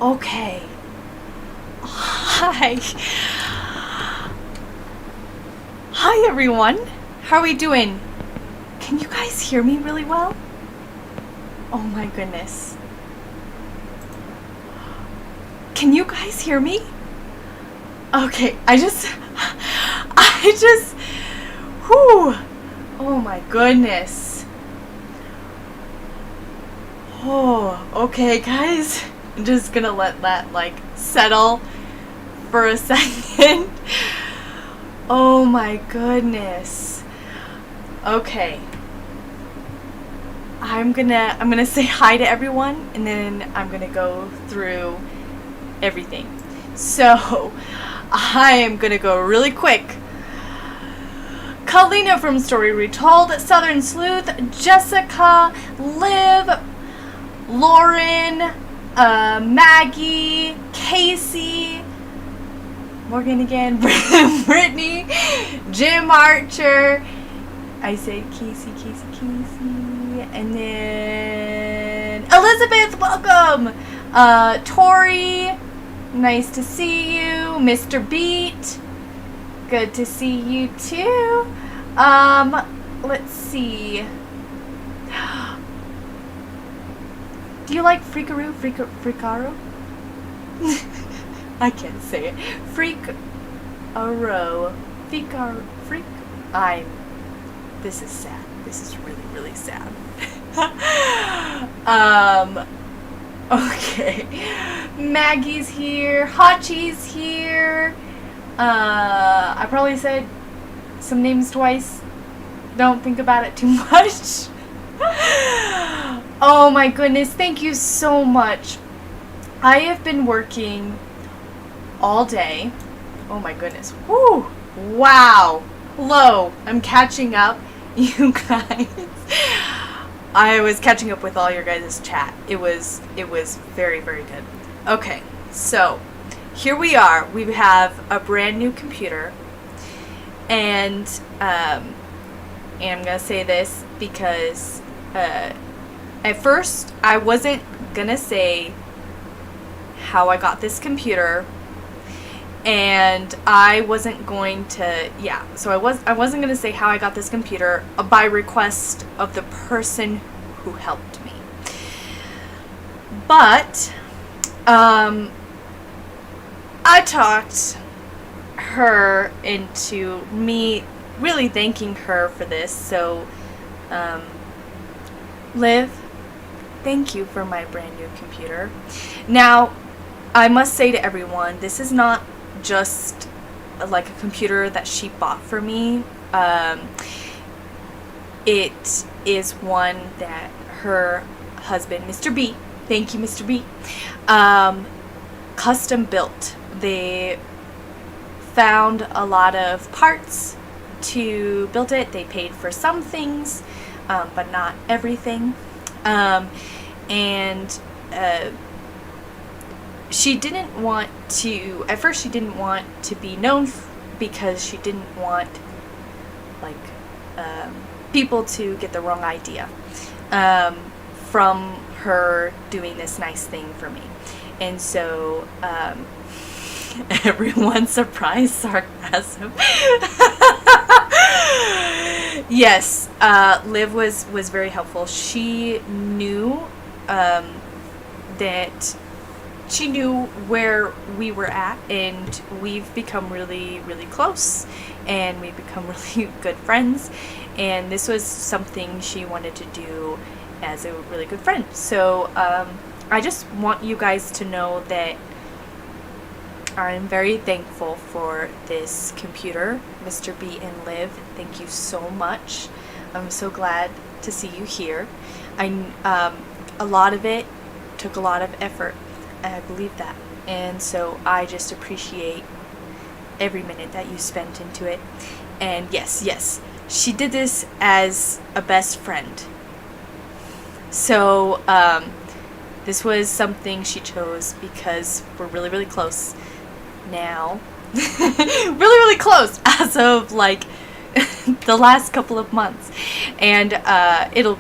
Okay. Hi. Hi, everyone. How are we doing? Can you guys hear me really well? Oh my goodness. Can you guys hear me? Okay, whew. Oh my goodness. Oh, okay, guys. I'm just gonna let that, like, settle for a second. Oh my goodness. Okay. I'm gonna say hi to everyone, and then I'm gonna go through everything. So, I am gonna go really quick. Kalina from Story Retold, Southern Sleuth, Jessica, Liv, Lauren, Maggie, Casey, Morgan again, Brittany, Jim Archer. I said Casey, and then Elizabeth, welcome. Tori, nice to see you. Mr. Beat, good to see you too. Let's see. Do you like Freakaro? I can't say it. This is sad. This is really, really sad. Okay. Maggie's here. Hachi's here. I probably said some names twice. Don't think about it too much. Oh my goodness, thank you so much. I have been working all day. Oh my goodness. Woo! Wow. Hello. I'm catching up. You guys. I was catching up with all your guys' chat. It was very, very good. Okay. So, here we are. We have a brand new computer. And I'm going to say this because at first I wasn't going to say how I got this computer, and I wasn't going to so I wasn't going to say how I got this computer by request of the person who helped me. But I talked her into me really thanking her for this. So Liv, thank you for my brand new computer. Now, I must say to everyone, this is not just like a computer that she bought for me. It is one that her husband, Mr. B, thank you, Mr. B, custom built. They found a lot of parts to build it. They paid for some things, but not everything. She didn't want to, at first she didn't want to be known because she didn't want like people to get the wrong idea from her doing this nice thing for me. And so everyone's surprised sarcasm. Yes, Liv was very helpful. She knew that she knew where we were at, and we've become really, really close, and we've become really good friends, and this was something she wanted to do as a really good friend. So I just want you guys to know that I'm very thankful for this computer. Mr. B and Liv, thank you so much. I'm so glad to see you here. A lot of it took a lot of effort, and I believe that. And so I just appreciate every minute that you spent into it. And yes, she did this as a best friend. So this was something she chose because we're really, really close now. Really close as of like the last couple of months, and it'll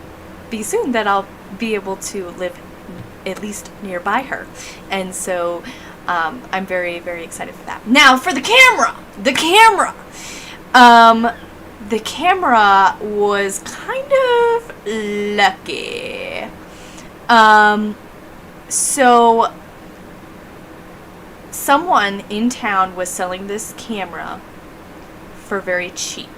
be soon that I'll be able to live at least nearby her. And so I'm very, very excited for that. Now for the camera. The camera was kind of lucky. So someone in town was selling this camera for very cheap.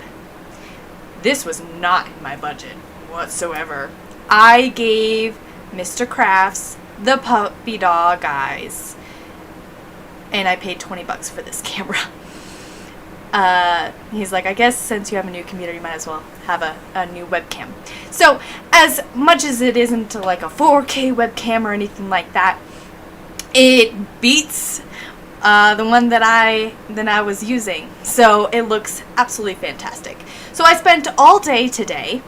This was not in my budget whatsoever. I gave Mr. Crafts the puppy dog eyes, and I paid $20 for this camera. He's like, I guess since you have a new computer, you might as well have a new webcam. So as much as it isn't like a 4K webcam or anything like that, it beats the one that I was using. So it looks absolutely fantastic. So I spent all day today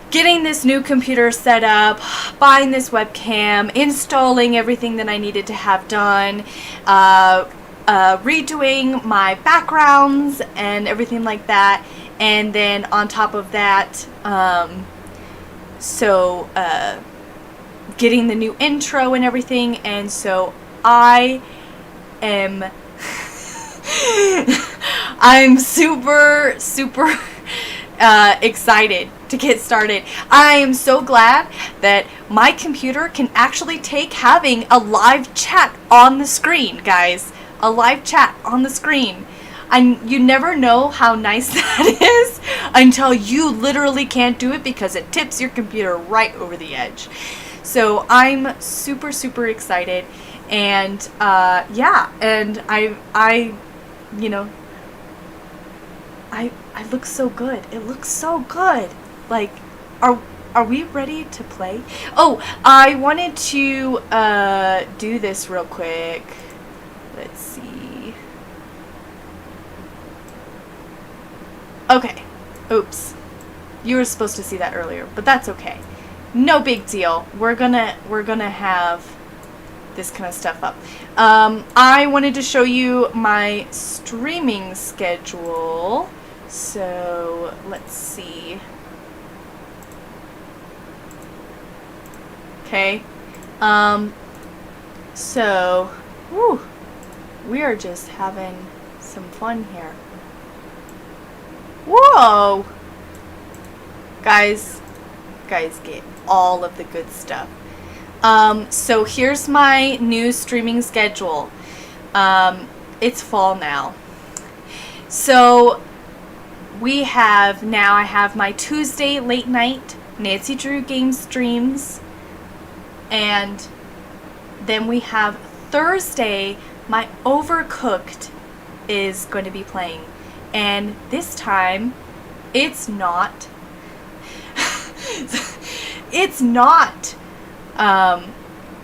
getting this new computer set up, buying this webcam, installing everything that I needed to have done, redoing my backgrounds and everything like that. And then on top of that, getting the new intro and everything. And so I'm super excited to get started. I am so glad that my computer can actually take having a live chat on the screen, guys. A live chat on the screen. And you never know how nice that is until you literally can't do it because it tips your computer right over the edge. So I'm super excited. And yeah, and I look so good. It looks so good. Like, are we ready to play? Oh, I wanted to do this real quick. Let's see. Okay. Oops. You were supposed to see that earlier, but that's okay. No big deal. We're gonna have this kind of stuff up. I wanted to show you my streaming schedule. So let's see. Okay. So, whew, we are just having some fun here. Whoa! Guys get all of the good stuff. So here's my new streaming schedule. It's fall now. So I have my Tuesday late night Nancy Drew game streams, and then we have Thursday my Overcooked is going to be playing, and this time it's not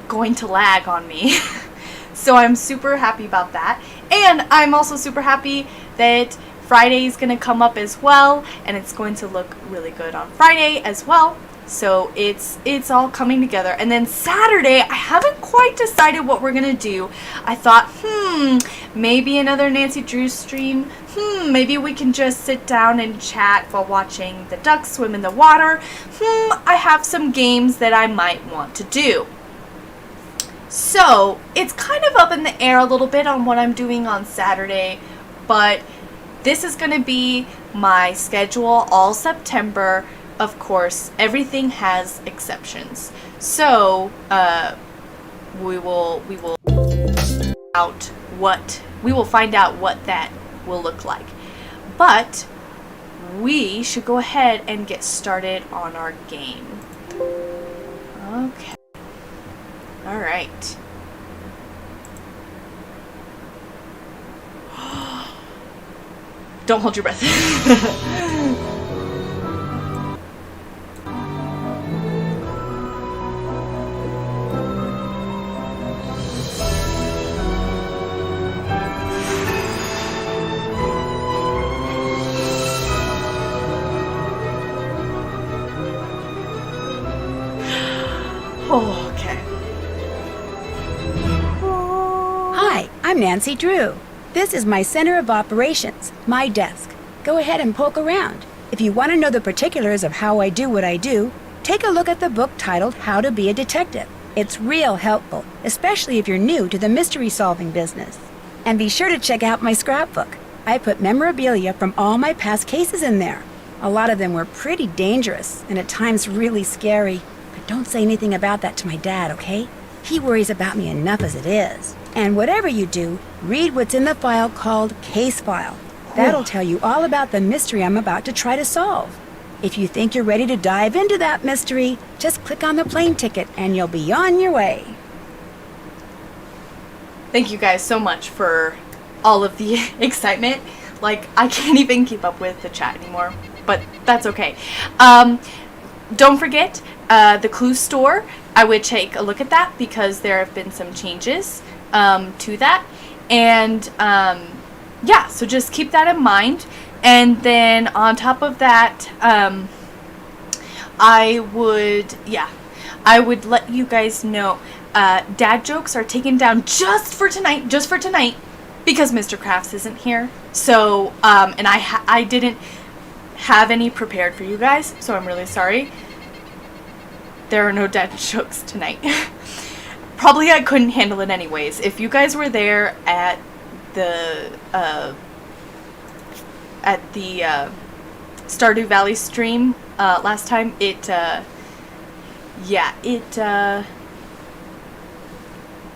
going to lag on me. So I'm super happy about that. And I'm also super happy that Friday is going to come up as well, and it's going to look really good on Friday as well. So it's all coming together. And then Saturday, I haven't quite decided what we're going to do. I thought, maybe another Nancy Drew stream. Maybe we can just sit down and chat while watching the ducks swim in the water. I have some games that I might want to do. So it's kind of up in the air a little bit on what I'm doing on Saturday, but this is going to be my schedule all September. Of course, everything has exceptions. So we will find out what that will look like. But we should go ahead and get started on our game. Okay. All right. Don't hold your breath. Oh, okay. Hi, I'm Nancy Drew. This is my center of operations, my desk. Go ahead and poke around. If you want to know the particulars of how I do what I do, take a look at the book titled How to Be a Detective. It's real helpful, especially if you're new to the mystery-solving business. And be sure to check out my scrapbook. I put memorabilia from all my past cases in there. A lot of them were pretty dangerous and at times really scary. But don't say anything about that to my dad, okay? He worries about me enough as it is. And whatever you do, read what's in the file called Case File. That'll tell you all about the mystery I'm about to try to solve. If you think you're ready to dive into that mystery, just click on the plane ticket and you'll be on your way. Thank you guys so much for all of the excitement. Like, I can't even keep up with the chat anymore, but that's okay. Don't forget the Clue Store. I would take a look at that because there have been some changes to that. And yeah, so just keep that in mind. And then on top of that, I would let you guys know dad jokes are taken down just for tonight, because Mr. Crafts isn't here. So, and I didn't have any prepared for you guys, so I'm really sorry. There are no dad jokes tonight. Probably I couldn't handle it anyways. If you guys were there at the Stardew Valley stream last time,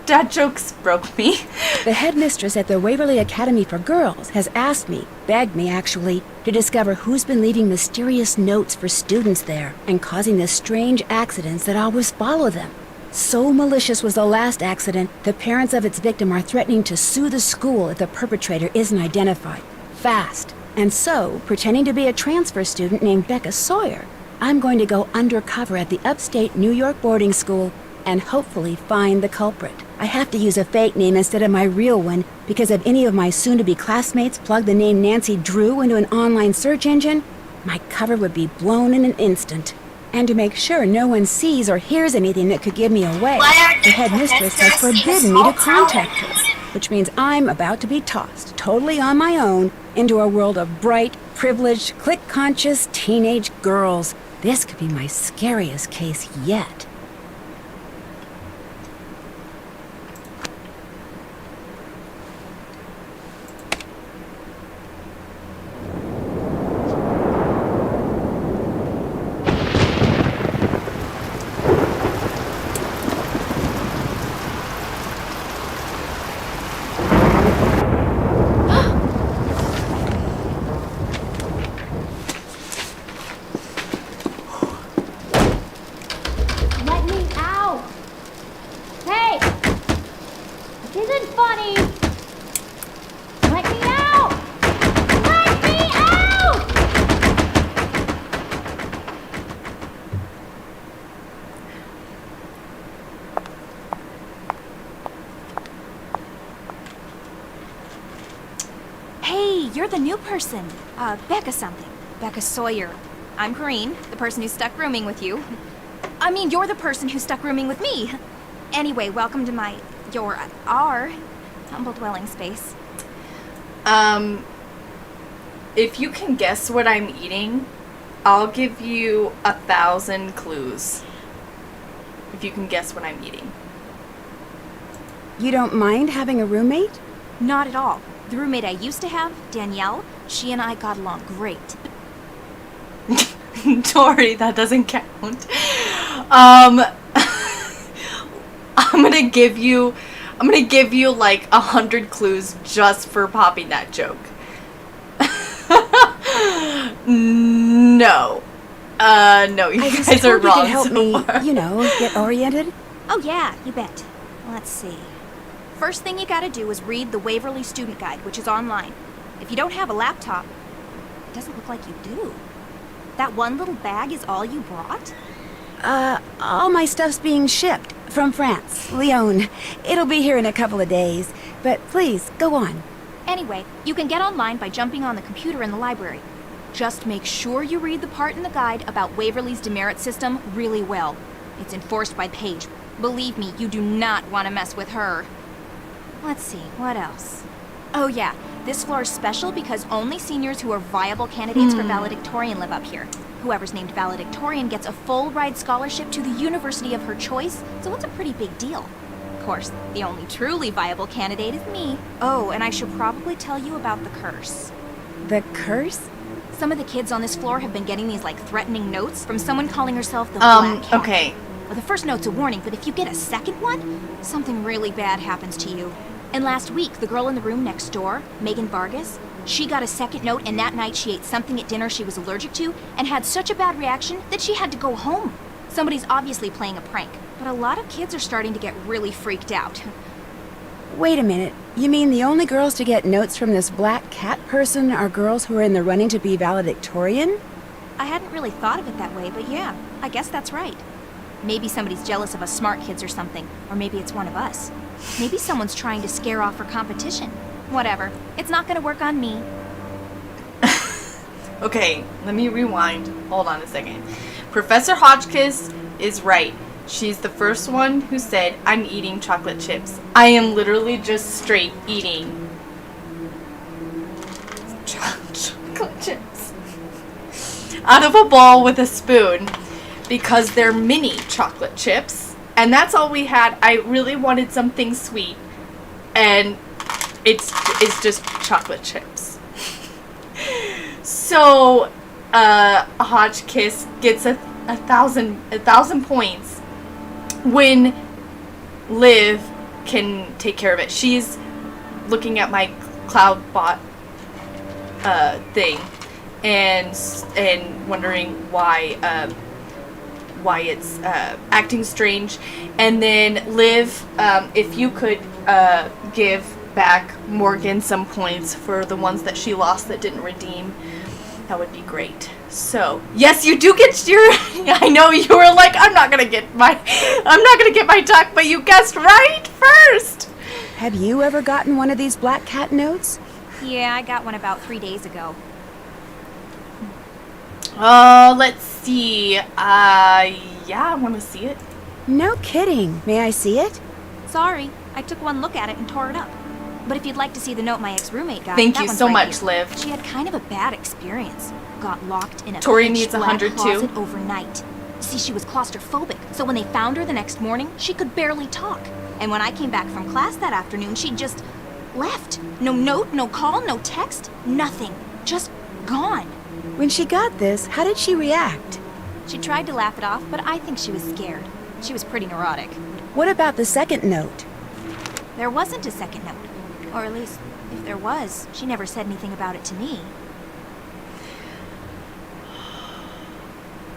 dad jokes broke me. The headmistress at the Waverly Academy for Girls has asked me, begged me actually, to discover who's been leaving mysterious notes for students there and causing the strange accidents that always follow them. So malicious was the last accident, the parents of its victim are threatening to sue the school if the perpetrator isn't identified. Fast. And so, pretending to be a transfer student named Becca Sawyer, I'm going to go undercover at the upstate New York boarding school and hopefully find the culprit. I have to use a fake name instead of my real one because if any of my soon-to-be classmates plug the name Nancy Drew into an online search engine, my cover would be blown in an instant. And to make sure no one sees or hears anything that could give me away, the headmistress has forbidden me to contact her, which means I'm about to be tossed, totally on my own, into a world of bright, privileged, click-conscious teenage girls. This could be my scariest case yet. You're the new person. Becca something. Becca Sawyer. I'm Corrine, the person who stuck rooming with you. I mean, you're the person who stuck rooming with me. Anyway, welcome to our humble dwelling space. If you can guess what I'm eating, I'll give you 1,000 clues. If you can guess what I'm eating. You don't mind having a roommate? Not at all. The roommate I used to have, Danielle, she and I got along great. Tori, that doesn't count. I'm gonna give you like 100 clues just for popping that joke. No. No, you guys are wrong. You could help me, get oriented. Oh yeah, you bet. Let's see. First thing you gotta do is read the Waverly Student Guide, which is online. If you don't have a laptop, it doesn't look like you do. That one little bag is all you brought? All my stuff's being shipped from France, Lyon. It'll be here in a couple of days, but please, go on. Anyway, you can get online by jumping on the computer in the library. Just make sure you read the part in the guide about Waverly's demerit system really well. It's enforced by Paige. Believe me, you do not want to mess with her. Let's see, what else? Oh yeah, this floor is special because only seniors who are viable candidates for valedictorian live up here. Whoever's named valedictorian gets a full ride scholarship to the university of her choice, so it's a pretty big deal. Of course, the only truly viable candidate is me. Oh, and I should probably tell you about the curse. The curse? Some of the kids on this floor have been getting these, like, threatening notes from someone calling herself the Black Cat. Okay. Well, the first note's a warning, but if you get a second one, something really bad happens to you. And last week, the girl in the room next door, Megan Vargas, she got a second note, and that night she ate something at dinner she was allergic to and had such a bad reaction that she had to go home. Somebody's obviously playing a prank, but a lot of kids are starting to get really freaked out. Wait a minute. You mean the only girls to get notes from this Black Cat person are girls who are in the running to be valedictorian? I hadn't really thought of it that way, but yeah, I guess that's right. Maybe somebody's jealous of us smart kids or something, or maybe it's one of us. Maybe someone's trying to scare off her competition. Whatever. It's not gonna work on me. Okay, let me rewind. Hold on a second. Professor Hotchkiss is right. She's the first one who said, I'm eating chocolate chips. I am literally just straight eating chocolate chips out of a bowl with a spoon because they're mini chocolate chips. And that's all we had. I really wanted something sweet. And it's just chocolate chips. So, Hotchkiss gets a thousand points when Liv can take care of it. She's looking at my CloudBot thing and wondering why it's acting strange. And then Liv, if you could give back Morgan some points for the ones that she lost that didn't redeem, that would be great. So, yes, you do get your, I know you were like, I'm not gonna get my duck, but you guessed right first. Have you ever gotten one of these Black Cat notes? Yeah, I got one about 3 days ago. Let's see. Yeah, I want to see it. No kidding. May I see it? Sorry, I took one look at it and tore it up. But if you'd like to see the note my ex-roommate got, Thank that you one's so right much, here. Liv. She had kind of a bad experience. Got locked in a Tori pitch needs black 100 closet too. overnight. See, she was claustrophobic, so when they found her the next morning, she could barely talk. And when I came back from class that afternoon, she just left. No note, no call, no text, nothing. Just gone. When she got this, how did she react? She tried to laugh it off, but I think she was scared. She was pretty neurotic. What about the second note? There wasn't a second note. Or at least, if there was, she never said anything about it to me.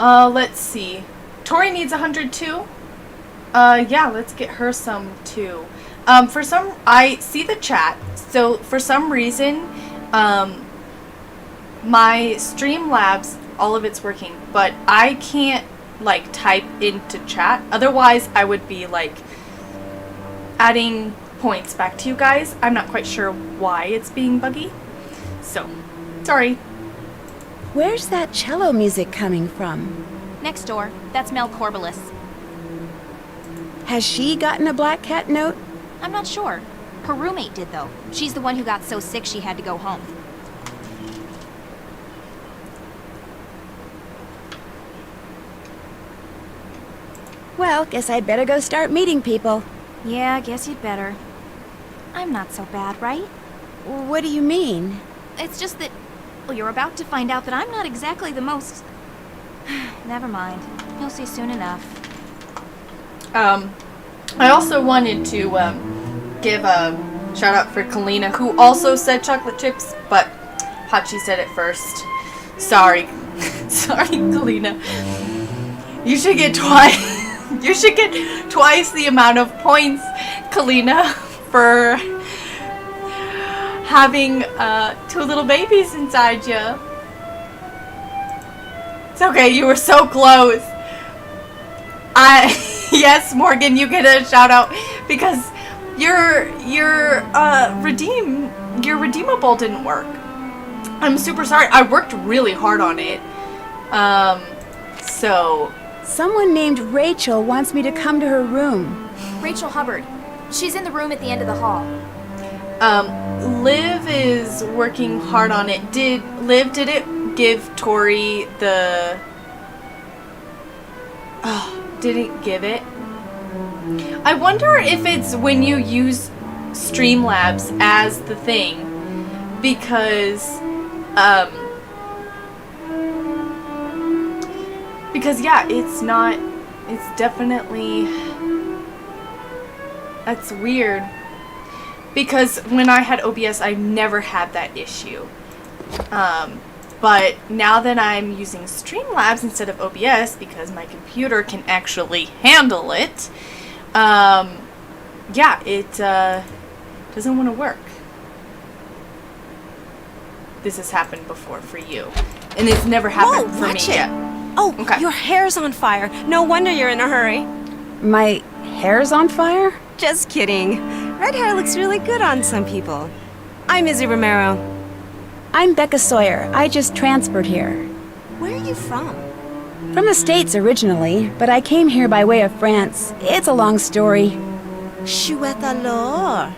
Let's see. Tori needs 100 too. Yeah, let's get her some too. I see the chat. So for some reason, my Streamlabs, all of it's working, but I can't like type into chat. Otherwise, I would be like adding points back to you guys. I'm not quite sure why it's being buggy. So, sorry. Where's that cello music coming from? Next door. That's Mel Corbelis. Has she gotten a Black Cat note? I'm not sure. Her roommate did, though. She's the one who got so sick she had to go home. Well, guess I'd better go start meeting people. Yeah, I guess you'd better. I'm not so bad, right? What do you mean? It's just that, well, you're about to find out that I'm not exactly the most... Never mind. You'll see soon enough. I also wanted to give a shout out for Kalina, who also said chocolate chips, but Hachi said it first. Sorry. Sorry, Kalina. You should get twice. You should get twice the amount of points, Kalina, for having two little babies inside you. It's okay, you were so close. Yes, Morgan, you get a shout out because your redeemable didn't work. I'm super sorry. I worked really hard on it. So Someone named Rachel wants me to come to her room. Rachel Hubbard. She's in the room at the end of the hall. Liv is working hard on it. Did it give Tori the... Oh, did it give it? I wonder if it's when you use Streamlabs as the thing. Because, yeah, it's definitely... That's weird. Because when I had OBS, I never had that issue. But now that I'm using Streamlabs instead of OBS, because my computer can actually handle it, yeah, it doesn't want to work. This has happened before for you. And it's never happened for me yet. Oh, okay. Your hair's on fire. No wonder you're in a hurry. My hair's on fire? Just kidding. Red hair looks really good on some people. I'm Izzy Romero. I'm Becca Sawyer. I just transferred here. Where are you from? From the States originally, but I came here by way of France. It's a long story. Chouette alors.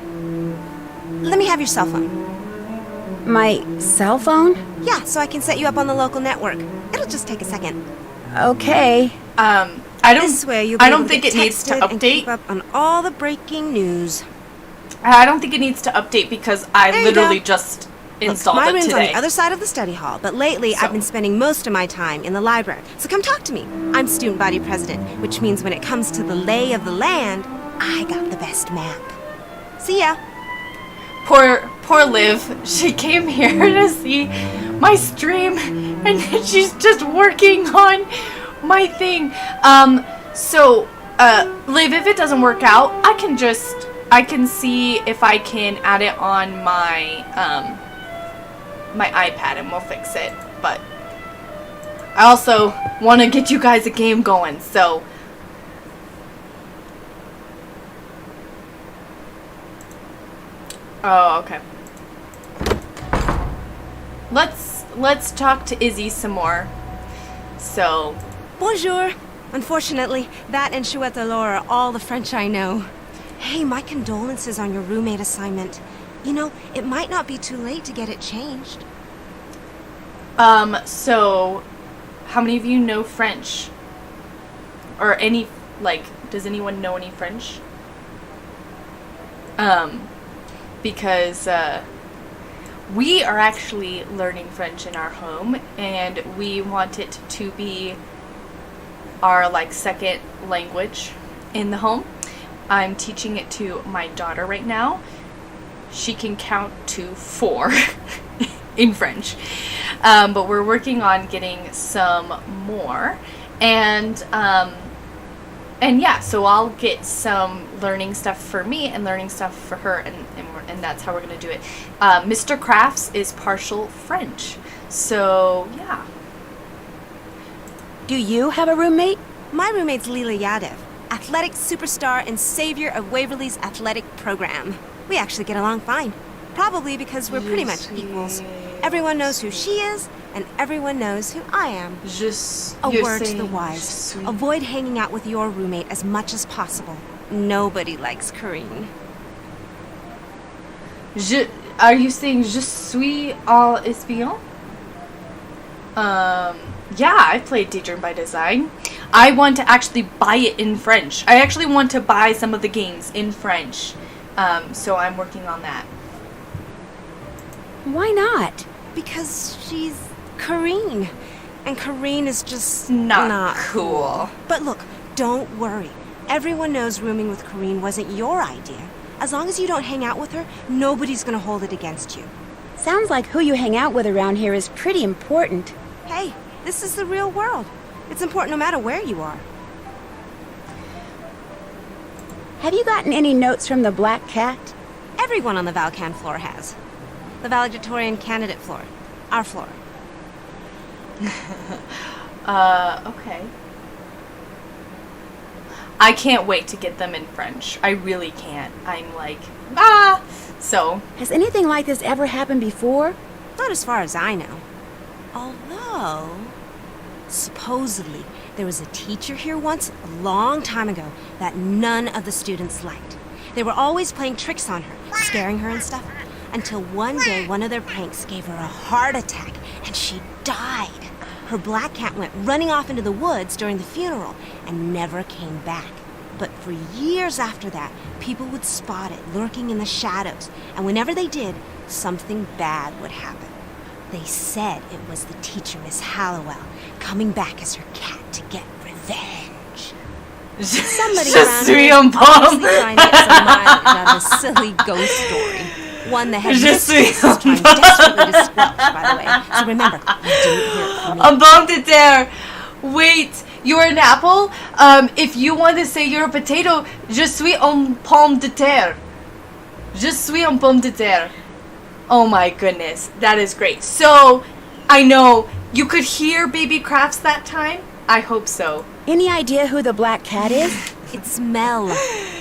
Let me have your cell phone. My cell phone? Yeah, so I can set you up on the local network. It'll just take a second. Okay. This way you'll be I don't able to think get it needs to texted and update. keep up on all the breaking news. I don't think it needs to update because I There you literally go. just Look, installed my it room's today. on the other side of the study hall, but lately I've been spending most of my time in the library. So come talk to me. I'm student body president, which means when it comes to the lay of the land, I got the best map. See ya. Poor Liv. She came here to see my stream, and she's just working on my thing. Liv, if it doesn't work out, I can see if I can add it on my my iPad, and we'll fix it. But I also want to get you guys a game going, so. Oh, okay. Let's talk to Izzy some more. So, Bonjour. Unfortunately, that and Chouette alors are all the French I know. Hey, my condolences on your roommate assignment. You know, it might not be too late to get it changed. so how many of you know French? Or any, like, does anyone know any French? Because, we are actually learning French in our home, and we want it to be our, like, second language in the home. I'm teaching it to my daughter right now. She can count to 4 in French. But we're working on getting some more. And yeah, so I'll get some learning stuff for me and learning stuff for her, and that's how we're going to do it. Mr. Crafts is partial French. So, yeah. Do you have a roommate? My roommate's Lila Yadev, athletic superstar and savior of Waverly's athletic program. We actually get along fine. Probably because we're pretty much equals. Everyone knows who she is, and everyone knows who I am. A word to the wise. Avoid hanging out with your roommate as much as possible. Nobody likes Corinne. Are you saying je suis en espion? Yeah, I played Daydream by Design. I want to actually buy it in French. I actually want to buy some of the games in French. So I'm working on that. Why not? Because she's Corinne. And Corinne is just Not cool. But look, don't worry. Everyone knows rooming with Corinne wasn't your idea. As long as you don't hang out with her, nobody's gonna hold it against you. Sounds like who you hang out with around here is pretty important. Hey, this is the real world. It's important no matter where you are. Have you gotten any notes from the Black Cat? Everyone on the Valcan floor has. The valedictorian candidate floor. Our floor. Okay. I can't wait to get them in French. I really can't. I'm like, So, Has anything like this ever happened before? Not as far as I know. Although, supposedly, there was a teacher here once, a long time ago, that none of the students liked. They were always playing tricks on her, scaring her and stuff. Until one day, one of their pranks gave her a heart attack, and she died. Her black cat went running off into the woods during the funeral and never came back. But for years after that, people would spot it lurking in the shadows, and whenever they did, something bad would happen. They said it was the teacher, Miss Hallowell, coming back as her cat to get revenge. Somebody around here is obviously trying to get some mileage out of a silly ghost story. One that has mistress is trying desperately to squelch, by the way. So remember, you didn't hear it from me. Un pomme de terre. Wait, you're an apple? If you want to say you're a potato, je suis un pomme de terre. Je suis un pomme de terre. Oh my goodness, that is great. So, I know, you could hear Baby Crafts that time? I hope so. Any idea who the black cat is? It's Mel.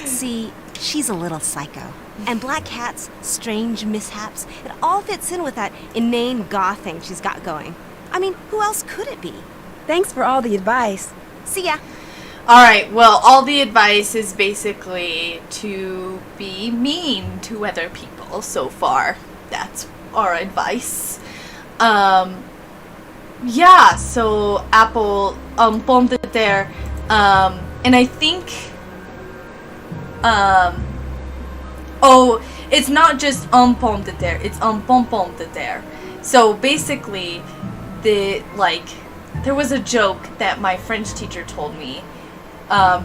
See, she's a little psycho. And black cats, strange mishaps, it all fits in with that inane goth thing she's got going. I mean, who else could it be? Thanks for all the advice. See ya. Alright, well, all the advice is basically to be mean to other people so far. That's our advice. Yeah, so apple, pomme de terre, and I think, oh, it's not just pomme de terre, it's pomme de terre. So basically, there was a joke that my French teacher told me,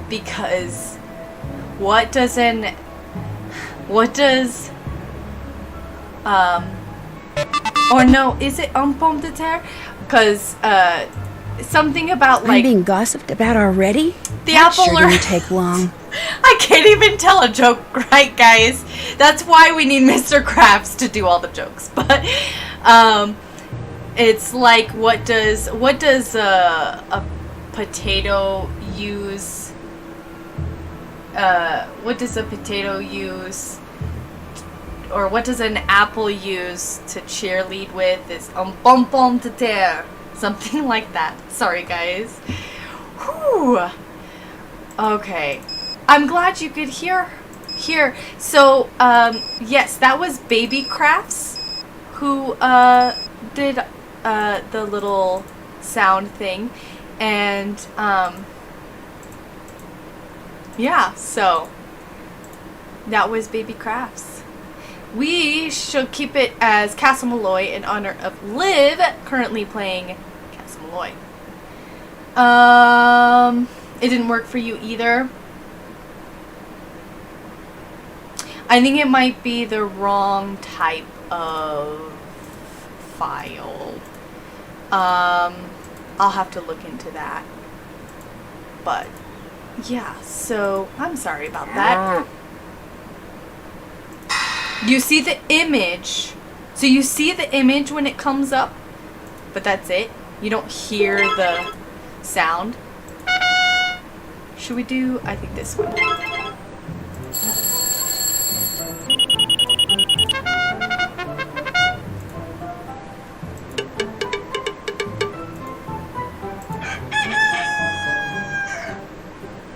because or no, is it pomme de terre? Because, something about, like... I'm being gossiped about already? The that apple sure or... didn't take long. I can't even tell a joke right, guys. That's why we need Mr. Krabs to do all the jokes. But, it's like, what does a potato use... what does a potato use... or what does an apple use to cheerlead with is pomme de terre. Something like that. Sorry, guys. Whew. Okay. I'm glad you could hear. So, yes, that was Baby Crafts who, did, the little sound thing. And, yeah, so, that was Baby Crafts. We should keep it as Castle Malloy in honor of Liv, currently playing Castle Malloy. It didn't work for you either. I think it might be the wrong type of file. I'll have to look into that. But, yeah, so I'm sorry about that. You see the image. So you see the image when it comes up, but that's it. You don't hear the sound. Should we do, I think this one.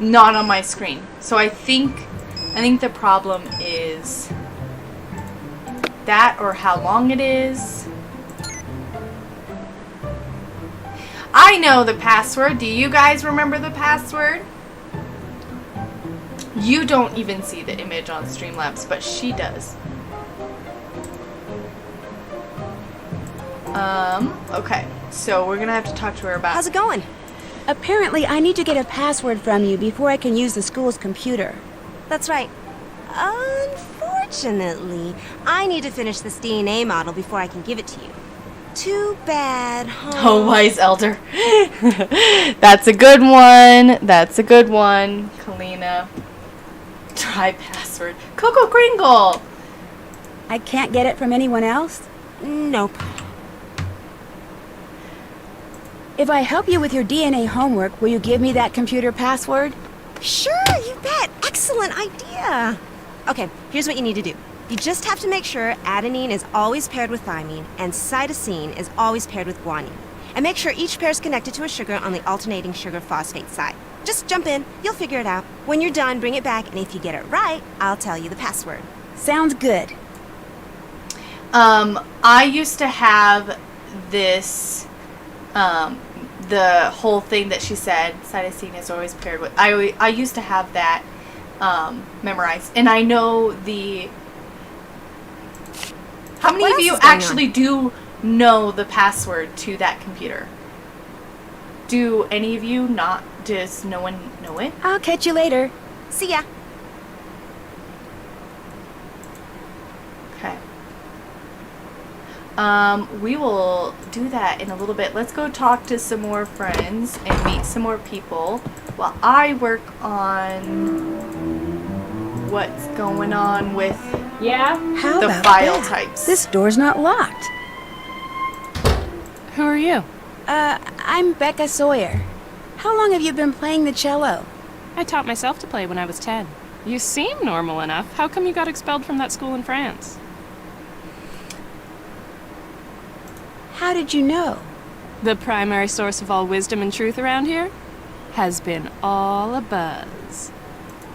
Not on my screen. So I think the problem is that or how long it is. I know the password. Do you guys remember the password? You don't even see the image on Streamlabs, but she does. Okay. So we're gonna have to talk to her about... How's it going? Apparently, I need to get a password from you before I can use the school's computer. That's right. Unfortunately, I need to finish this DNA model before I can give it to you. Too bad, huh? Oh, wise elder. That's a good one. That's a good one. Kalina. Try password. Coco Kringle. I can't get it from anyone else? Nope. If I help you with your DNA homework, will you give me that computer password? Sure, you bet. Excellent idea. Okay, here's what you need to do. You just have to make sure adenine is always paired with thymine and cytosine is always paired with guanine. And make sure each pair is connected to a sugar on the alternating sugar phosphate side. Just jump in, you'll figure it out. When you're done, bring it back, and if you get it right, I'll tell you the password. Sounds good. I used to have this, the whole thing that she said, cytosine is always paired with, I used to have that, memorized. And I know how many of you actually do know the password to that computer? Do any of you not? Does no one know it? I'll catch you later. See ya. Okay. We will do that in a little bit. Let's go talk to some more friends and meet some more people while I work on what's going on with How the about file that? types. This door's not locked. Who are you? I'm Becca Sawyer. How long have you been playing the cello? I taught myself to play when I was 10. You seem normal enough. How come you got expelled from that school in France? How did you know? The primary source of all wisdom and truth around here has been all a buzz.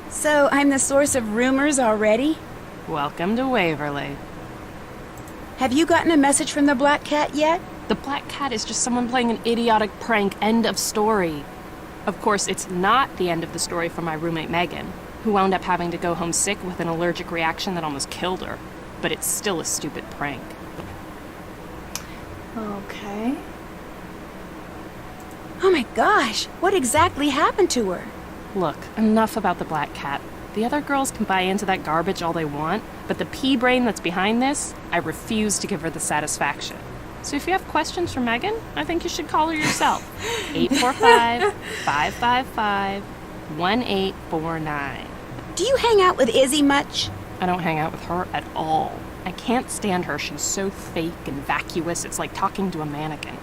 So I'm the source of rumors already? Welcome to Waverly. Have you gotten a message from the Black Cat yet? The Black Cat is just someone playing an idiotic prank. End of story. Of course, it's not the end of the story for my roommate Megan, who wound up having to go home sick with an allergic reaction that almost killed her. But it's still a stupid prank. Okay. Oh my gosh, what exactly happened to her? Look, enough about the Black Cat. The other girls can buy into that garbage all they want, but the pea brain that's behind this, I refuse to give her the satisfaction. So if you have questions for Megan, I think you should call her yourself. 845-555-1849. Do you hang out with Izzy much? I don't hang out with her at all. I can't stand her. She's so fake and vacuous. It's like talking to a mannequin.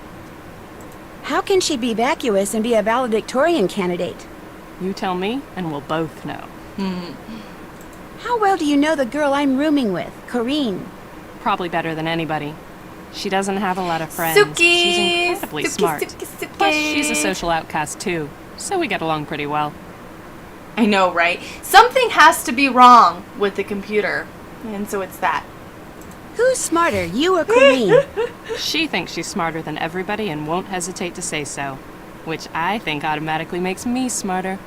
How can she be vacuous and be a valedictorian candidate? You tell me, and we'll both know. How well do you know the girl I'm rooming with, Corrine? Probably better than anybody. She doesn't have a lot of friends. Suki! She's incredibly Suki, smart. Suki, Suki. Plus, she's a social outcast too, so we get along pretty well. I know, right? Something has to be wrong with the computer, and so it's that. Who's smarter, you or Corine? She thinks she's smarter than everybody and won't hesitate to say so, which I think automatically makes me smarter.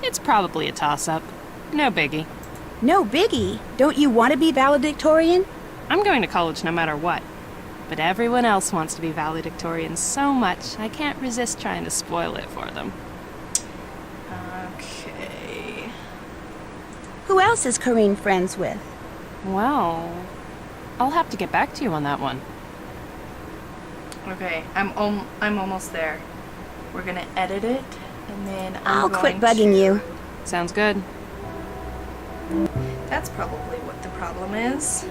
It's probably a toss-up. No biggie. No biggie. Don't you want to be valedictorian? I'm going to college no matter what. But everyone else wants to be valedictorian so much, I can't resist trying to spoil it for them. Okay. Who else is Corine friends with? Well, I'll have to get back to you on that one. Okay, I'm almost there. We're gonna edit it, and then I'll quit bugging you. Sounds good. That's probably what the problem is.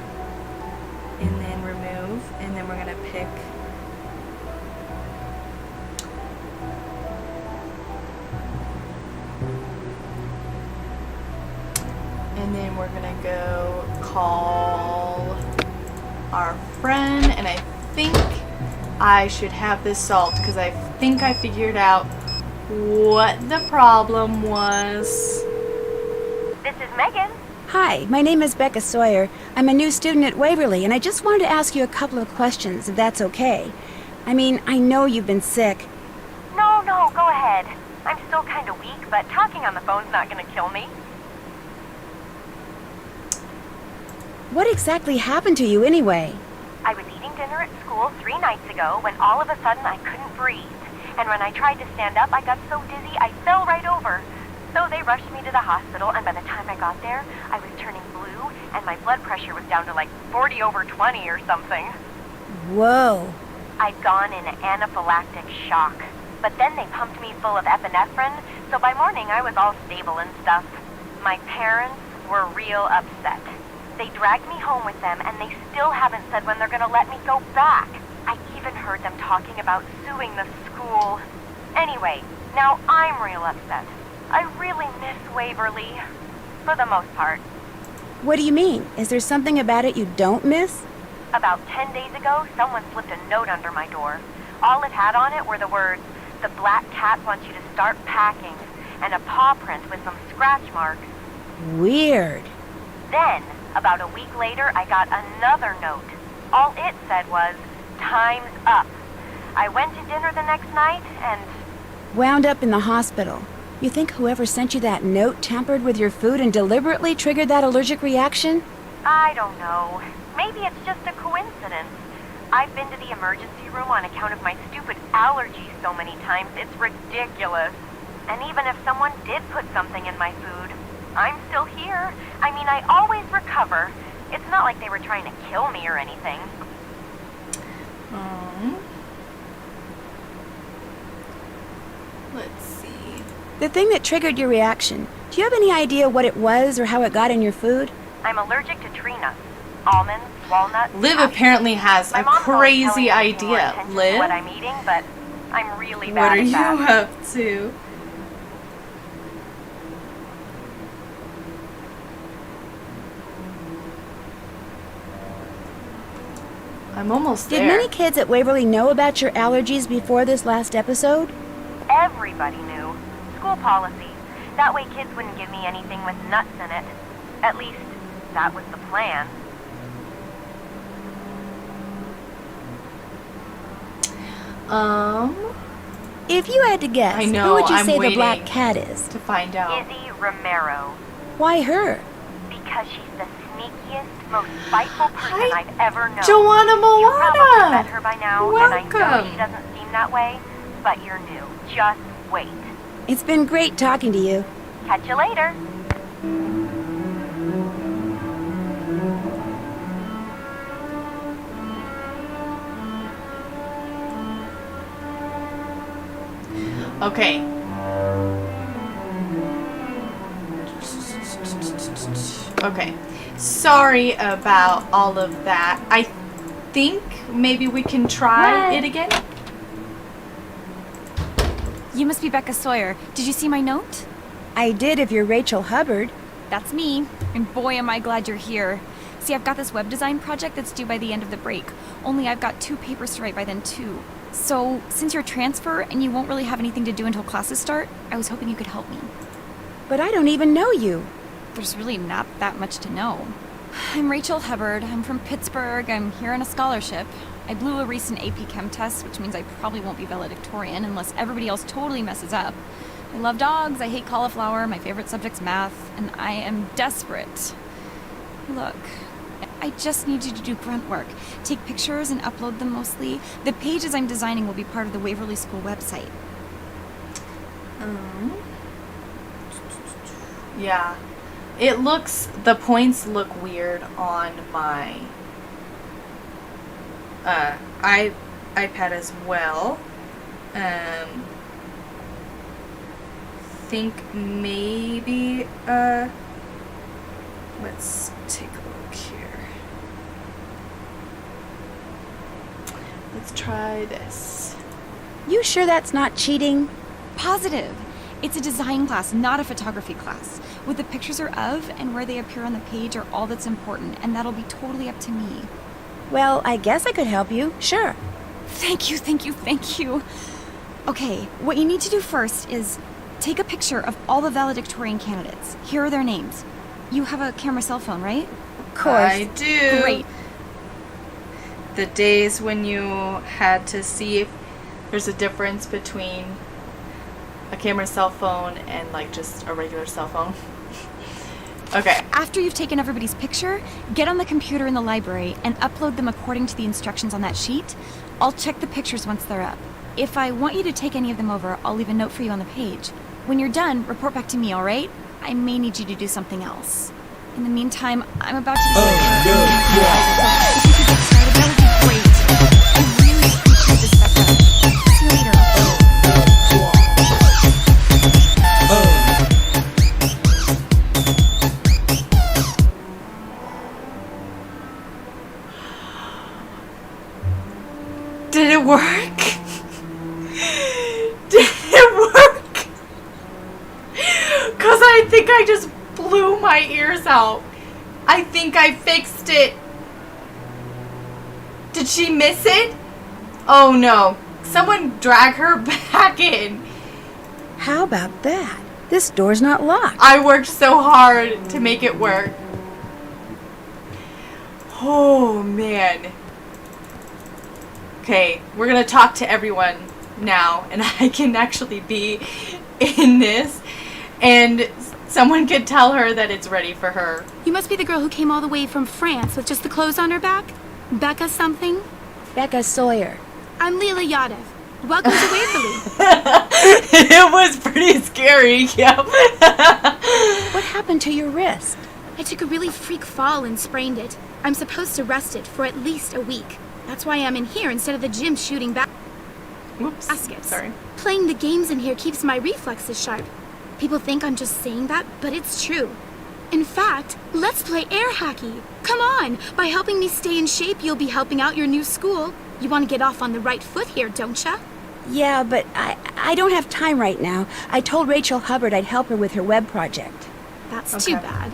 And then remove, and then we're gonna pick. And then we're gonna go call our friend, and I think I should have this solved because I think I figured out what the problem was. This is Megan. Hi, my name is Becca Sawyer. I'm a new student at Waverly, and I just wanted to ask you a couple of questions, if that's okay. I mean, I know you've been sick. No, go ahead. I'm still kind of weak, but talking on the phone's not going to kill me. What exactly happened to you anyway? I was eating dinner at school 3 nights ago when all of a sudden I couldn't breathe. And when I tried to stand up, I got so dizzy I fell right over. So they rushed me to the hospital, and by the time I got there, I was turning blue, and my blood pressure was down to like 40/20 or something. Whoa. I'd gone in anaphylactic shock. But then they pumped me full of epinephrine, so by morning I was all stable and stuff. My parents were real upset. They dragged me home with them, and they still haven't said when they're gonna let me go back. I even heard them talking about suing the school. Anyway, now I'm real upset. I really miss Waverly. For the most part. What do you mean? Is there something about it you don't miss? About 10 days ago, someone slipped a note under my door. All it had on it were the words, "The black cat wants you to start packing," and a paw print with some scratch marks. Weird. Then, about a week later, I got another note. All it said was, "Time's up." I went to dinner the next night and... Wound up in the hospital. You think whoever sent you that note tampered with your food and deliberately triggered that allergic reaction? I don't know. Maybe it's just a coincidence. I've been to the emergency room on account of my stupid allergies so many times, it's ridiculous. And even if someone did put something in my food, I'm still here. I mean, I always recover. It's not like they were trying to kill me or anything. Let's see. The thing that triggered your reaction, do you have any idea what it was or how it got in your food? I'm allergic to tree nuts, almonds, walnuts. Liv cashews. apparently has My a mom's always telling crazy me to pay more idea. attention to Liv, what I'm eating, but I'm really what bad are at you that. up to? I'm almost Did there. many kids at Waverly know about your allergies before this last episode? Everybody knew. School policy. That way kids wouldn't give me anything with nuts in it. At least, that was the plan. If you had to guess, I know, who would you I'm say the waiting. black cat is? to find out. Izzy Romero. Why her? Because she's the sneakiest, most spiteful person Hi, I've ever known. Joanna You probably met Moana! her by now, and I know Welcome. she doesn't seem that way, but you're new. Just wait. It's been great talking to you. Catch you later. Okay. Okay. Sorry about all of that. I think maybe we can try it again. You must be Becca Sawyer. Did you see my note? I did if you're Rachel Hubbard. That's me. And boy, am I glad you're here. See, I've got this web design project that's due by the end of the break. Only I've got 2 papers to write by then, too. So, since you're a transfer and you won't really have anything to do until classes start, I was hoping you could help me. But I don't even know you. There's really not that much to know. I'm Rachel Hubbard. I'm from Pittsburgh. I'm here on a scholarship. I blew a recent AP Chem test, which means I probably won't be valedictorian unless everybody else totally messes up. I love dogs, I hate cauliflower, my favorite subject's math, and I am desperate. Look, I just need you to do grunt work. Take pictures and upload them mostly. The pages I'm designing will be part of the Waverly School website. Yeah. The points look weird on my iPad as well. Think maybe, let's take a look here. Let's try this. You sure that's not cheating? Positive. It's a design class, not a photography class. What the pictures are of and where they appear on the page are all that's important, and that'll be totally up to me. Well, I guess I could help you. Sure. Thank you, thank you, thank you. Okay, what you need to do first is take a picture of all the valedictorian candidates. Here are their names. You have a camera cell phone, right? Of course. I do. Great. The days when you had to see if there's a difference between a camera cell phone and like just a regular cell phone. Okay. After you've taken everybody's picture, get on the computer in the library and upload them according to the instructions on that sheet. I'll check the pictures once they're up. If I want you to take any of them over, I'll leave a note for you on the page. When you're done, report back to me, all right? I may need you to do something else. In the meantime, I'm about to... If you could get started, that would be great. I really appreciate this, Becca. See you later. Did it work? Did it work? Because I think I just blew my ears out. I think I fixed it. Did she miss it? Oh no. Someone drag her back in. How about that? This door's not locked. I worked so hard to make it work. Oh, man. Okay, we're gonna talk to everyone now, and I can actually be in this, and someone could tell her that it's ready for her. You must be the girl who came all the way from France with just the clothes on her back? Becca something? Becca Sawyer. I'm Leela Yadev. Welcome to Waverly. It was pretty scary, yeah. What happened to your wrist? I took a really freak fall and sprained it. I'm supposed to rest it for at least a week. That's why I'm in here instead of the gym shooting Whoops. baskets. Sorry. Playing the games in here keeps my reflexes sharp. People think I'm just saying that, but it's true. In fact, let's play air hockey. Come on! By helping me stay in shape, you'll be helping out your new school. You want to get off on the right foot here, don't ya? Yeah, but I don't have time right now. I told Rachel Hubbard I'd help her with her web project. That's Okay. too bad.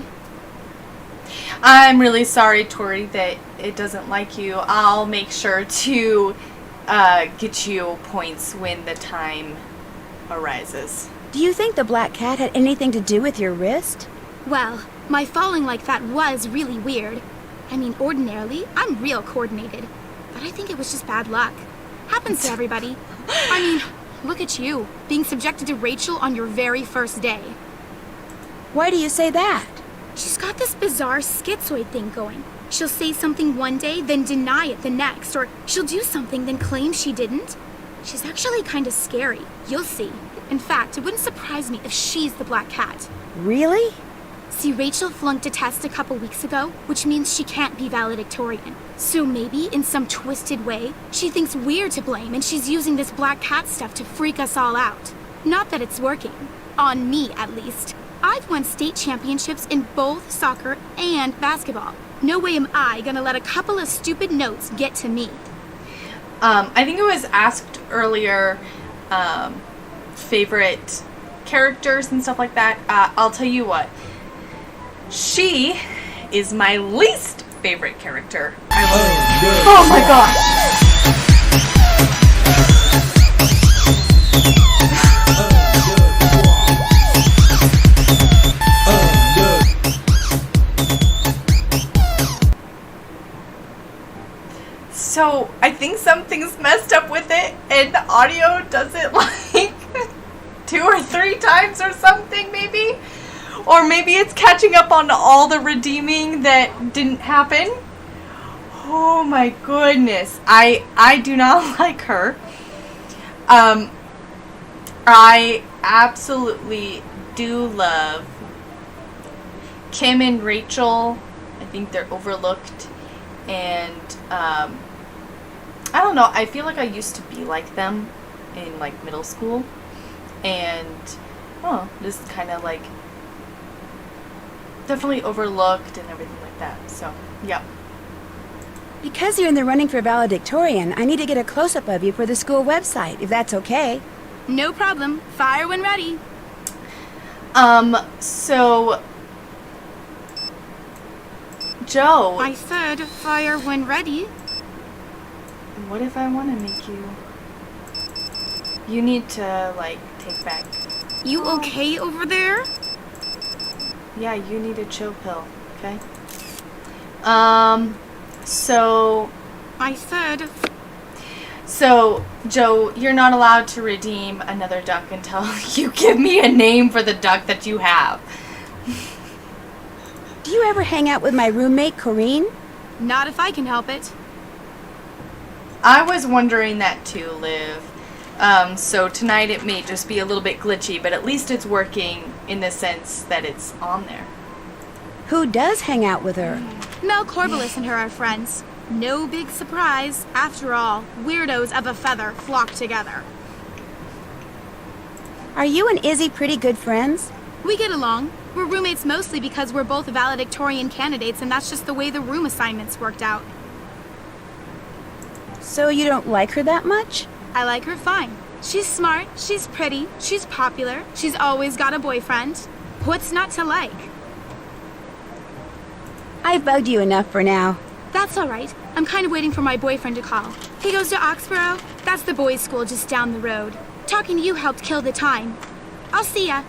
I'm really sorry, Tori, that it doesn't like you. I'll make sure to get you points when the time arises. Do you think the black cat had anything to do with your wrist? Well, my falling like that was really weird. I mean, ordinarily, I'm real coordinated. But I think it was just bad luck. Happens to everybody. I mean, look at you, being subjected to Rachel on your very first day. Why do you say that? She's got this bizarre schizoid thing going. She'll say something one day, then deny it the next, or she'll do something, then claim she didn't. She's actually kind of scary. You'll see. In fact, it wouldn't surprise me if she's the black cat. Really? See, Rachel flunked a test a couple weeks ago, which means she can't be valedictorian. So maybe, in some twisted way, she thinks we're to blame and she's using this black cat stuff to freak us all out. Not that it's working. On me, at least. I've won state championships in both soccer and basketball. No way am I gonna let a couple of stupid notes get to me. I think it was asked earlier, favorite characters and stuff like that. I'll tell you what. She is my least favorite character. Oh my gosh! So, I think something's messed up with it, and the audio does it like 2 or 3 times or something, maybe? Or maybe it's catching up on all the redeeming that didn't happen. Oh my goodness. I do not like her. I absolutely do love Kim and Rachel. I think they're overlooked. And, I don't know. I feel like I used to be like them in, like, middle school. And, just kind of, like, definitely overlooked and everything like that. So, yeah. Because you're in the running for valedictorian, I need to get a close-up of you for the school website, if that's okay. No problem. Fire when ready. So... Joe... I said fire when ready. What if I want to make you... You need to, like, take back... You okay over there? Yeah, you need a chill pill, okay? So... I said... So, Joe, you're not allowed to redeem another duck until you give me a name for the duck that you have. Do you ever hang out with my roommate, Corinne? Not if I can help it. I was wondering that too, Liv. So tonight it may just be a little bit glitchy, but at least it's working in the sense that it's on there. Who does hang out with her? Mel Corbelis and her are friends. No big surprise. After all, weirdos of a feather flock together. Are you and Izzy pretty good friends? We get along. We're roommates mostly because we're both valedictorian candidates, and that's just the way the room assignments worked out. So you don't like her that much? I like her fine. She's smart, she's pretty, she's popular, she's always got a boyfriend. What's not to like? I've bugged you enough for now. That's all right. I'm kind of waiting for my boyfriend to call. He goes to Oxborough. That's the boys' school just down the road. Talking to you helped kill the time. I'll see ya.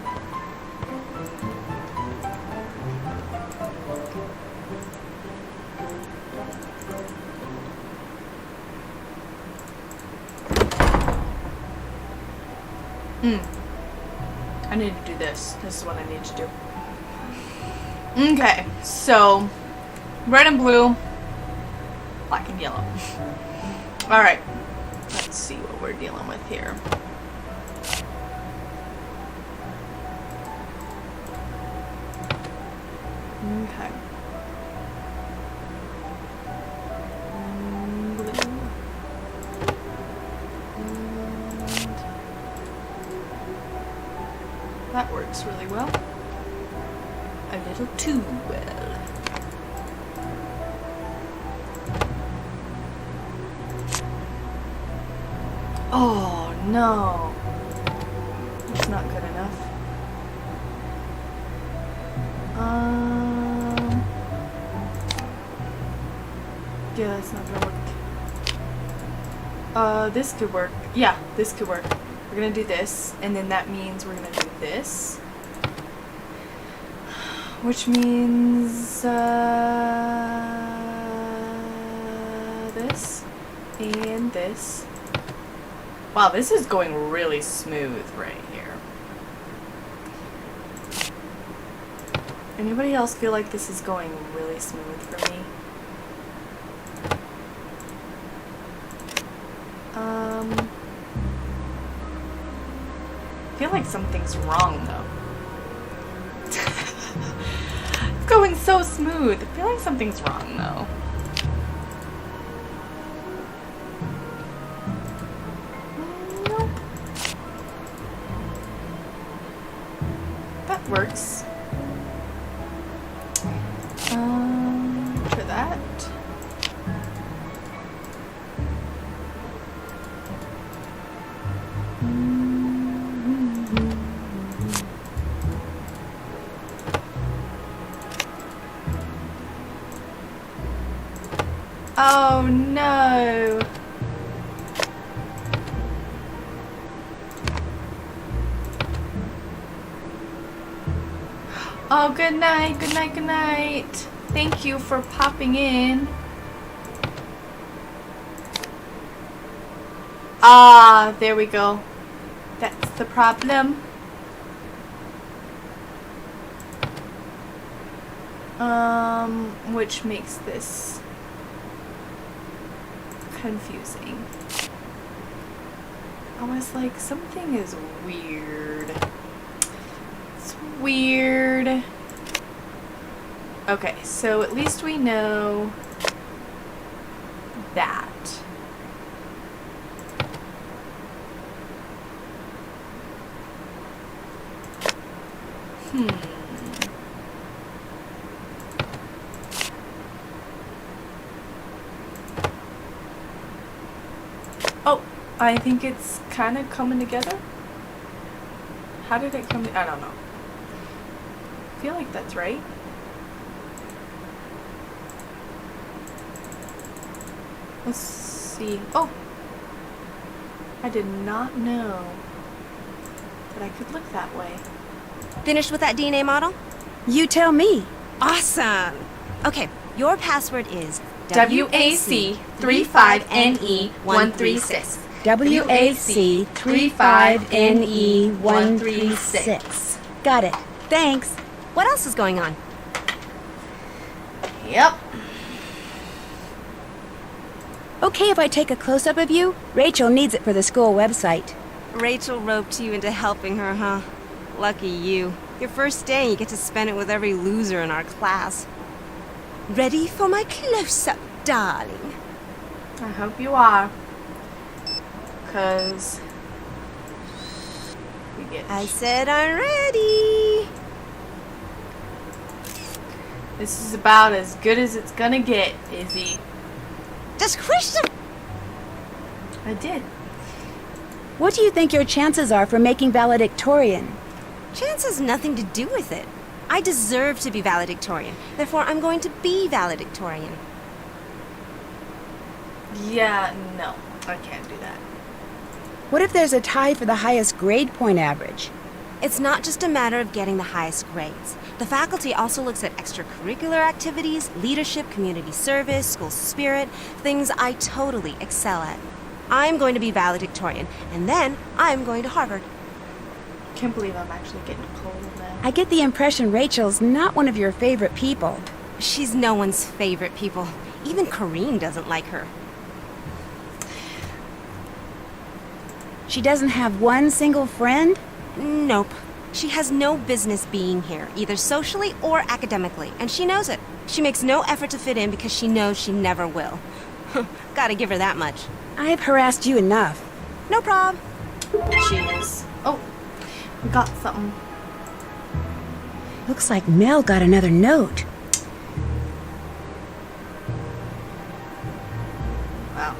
I need to do this. This is what I need to do. Okay, so red and blue, black and yellow. Alright, let's see what we're dealing with here. Okay. Blue. And that works really well. A little too well. Oh no. It's not good enough. Yeah, it's not gonna work. This could work. Yeah, this could work. We're gonna do this, and then that means we're gonna do this. Which means, this and this. Wow, this is going really smooth right here. Anybody else feel like this is going really smooth for me? I feel like something's wrong though. It's going so smooth. I feel like something's wrong though. Nope. That works. For that. Oh no. Oh, good night, good night, good night. Thank you for popping in. Ah, there we go. That's the problem. Which makes this confusing. I was like, something is weird. It's weird. Okay, so at least we know that. Oh, I think it's kind of coming together. How did it come? I don't know. I feel like that's right. Let's see. Oh! I did not know that I could look that way. Finished with that DNA model? You tell me. Awesome! Okay, your password is WAC35NE136. WAC35NE136. Got it. Thanks. What else is going on? Yep. Okay if I take a close-up of you? Rachel needs it for the school website. Rachel roped you into helping her, huh? Lucky you. Your first day, you get to spend it with every loser in our class. Ready for my close-up, darling? I hope you are. 'Cause we get. I said I'm ready. This is about as good as it's gonna get, Izzy. Does Christian... I did. What do you think your chances are for making valedictorian? Chance has nothing to do with it. I deserve to be valedictorian. Therefore, I'm going to be valedictorian. Yeah, no. I can't do that. What if there's a tie for the highest grade point average? It's not just a matter of getting the highest grades. The faculty also looks at extracurricular activities, leadership, community service, school spirit, things I totally excel at. I'm going to be valedictorian, and then I'm going to Harvard. Can't believe I'm actually getting cold now. I get the impression Rachel's not one of your favorite people. She's no one's favorite people. Even Corrine doesn't like her. She doesn't have one single friend? Nope. She has no business being here, either socially or academically, and she knows it. She makes no effort to fit in because she knows she never will. Gotta give her that much. I've harassed you enough. No prob. Jeez. Oh, we got something. Looks like Mel got another note. Wow.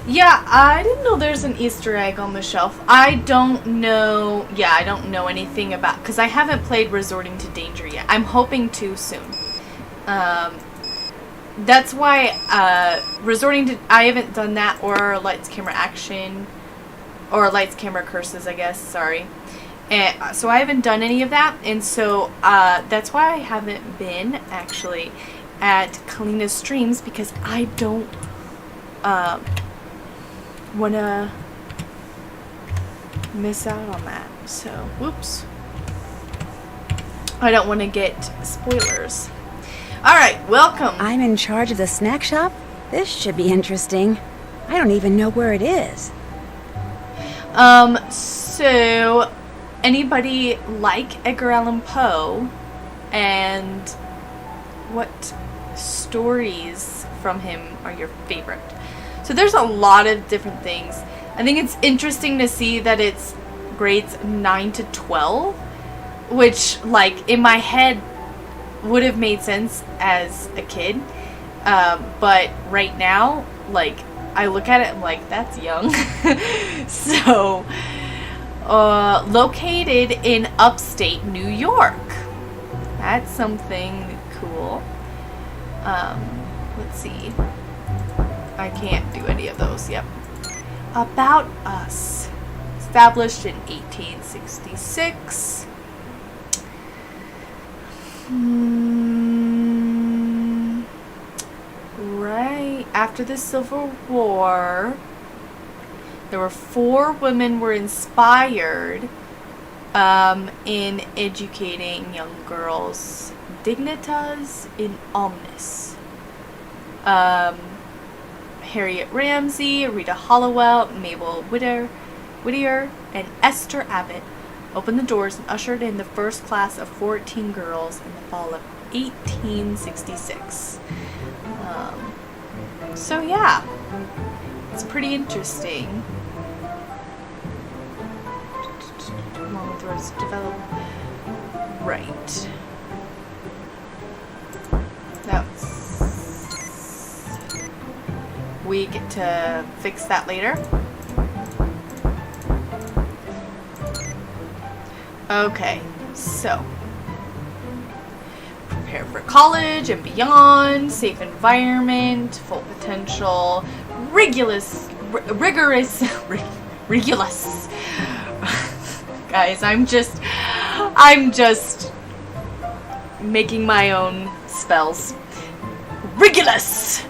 Yeah, I didn't know there's an Easter egg on the shelf. I don't know. Yeah, I don't know anything about, because I haven't played Resorting to Danger yet. I'm hoping to soon. That's why Resorting to, I haven't done that, or Lights Camera Action, or Lights Camera Curses, I guess. Sorry. And so I haven't done any of that, and so that's why I haven't been actually at Kalina's streams, because I don't wanna miss out on that. So, whoops. I don't want to get spoilers. Alright, welcome. I'm in charge of the snack shop? This should be interesting. I don't even know where it is. So anybody like Edgar Allan Poe, and what stories from him are your favorite? So there's a lot of different things. I think it's interesting to see that it's grades 9 to 12, which, like, in my head would have made sense as a kid, but right now, like, I look at it and I'm like, that's young. So located in upstate New York. That's something cool. Let's see. I can't do any of those. Yep. About Us. Established in 1866. Right after the Civil War, there were 4 women were inspired in educating young girls. Dignitas in Omnis. Harriet Ramsey, Rita Hollowell, Mabel Whittier, and Esther Abbott opened the doors and ushered in the first class of 14 girls in the fall of 1866. So yeah, it's pretty interesting. Along with the rest develop. Right. That's. We get to fix that later. Okay, so prepare for college and beyond, safe environment, full potential, rigorous. Guys, I'm just making my own spells. Ridiculous,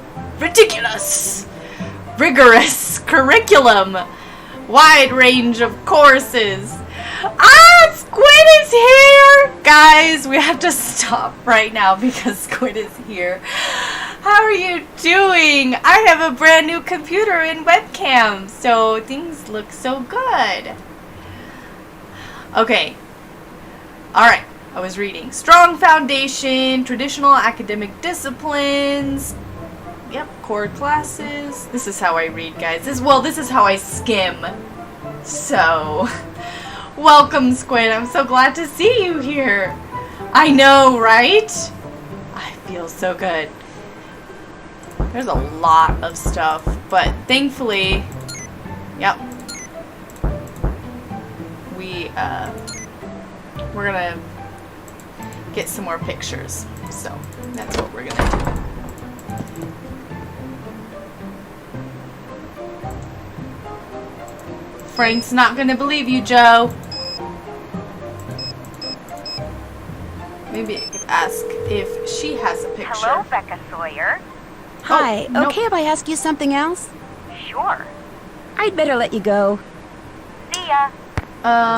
rigorous curriculum, wide range of courses. Squid is here! Guys, we have to stop right now because Squid is here. How are you doing? I have a brand new computer and webcam, so things look so good. Okay. Alright, I was reading. Strong foundation, traditional academic disciplines. Yep, core classes. This is how I read, guys. This is how I skim. So, welcome, Squid. I'm so glad to see you here. I know, right? I feel so good. There's a lot of stuff, but thankfully, yep. We're gonna get some more pictures. So, that's what we're gonna do. Frank's not gonna believe you, Joe. Maybe I could ask if she has a picture. Hello, Becca Sawyer. Hi, nope. okay if I ask you something else? Sure. I'd better let you go. See ya.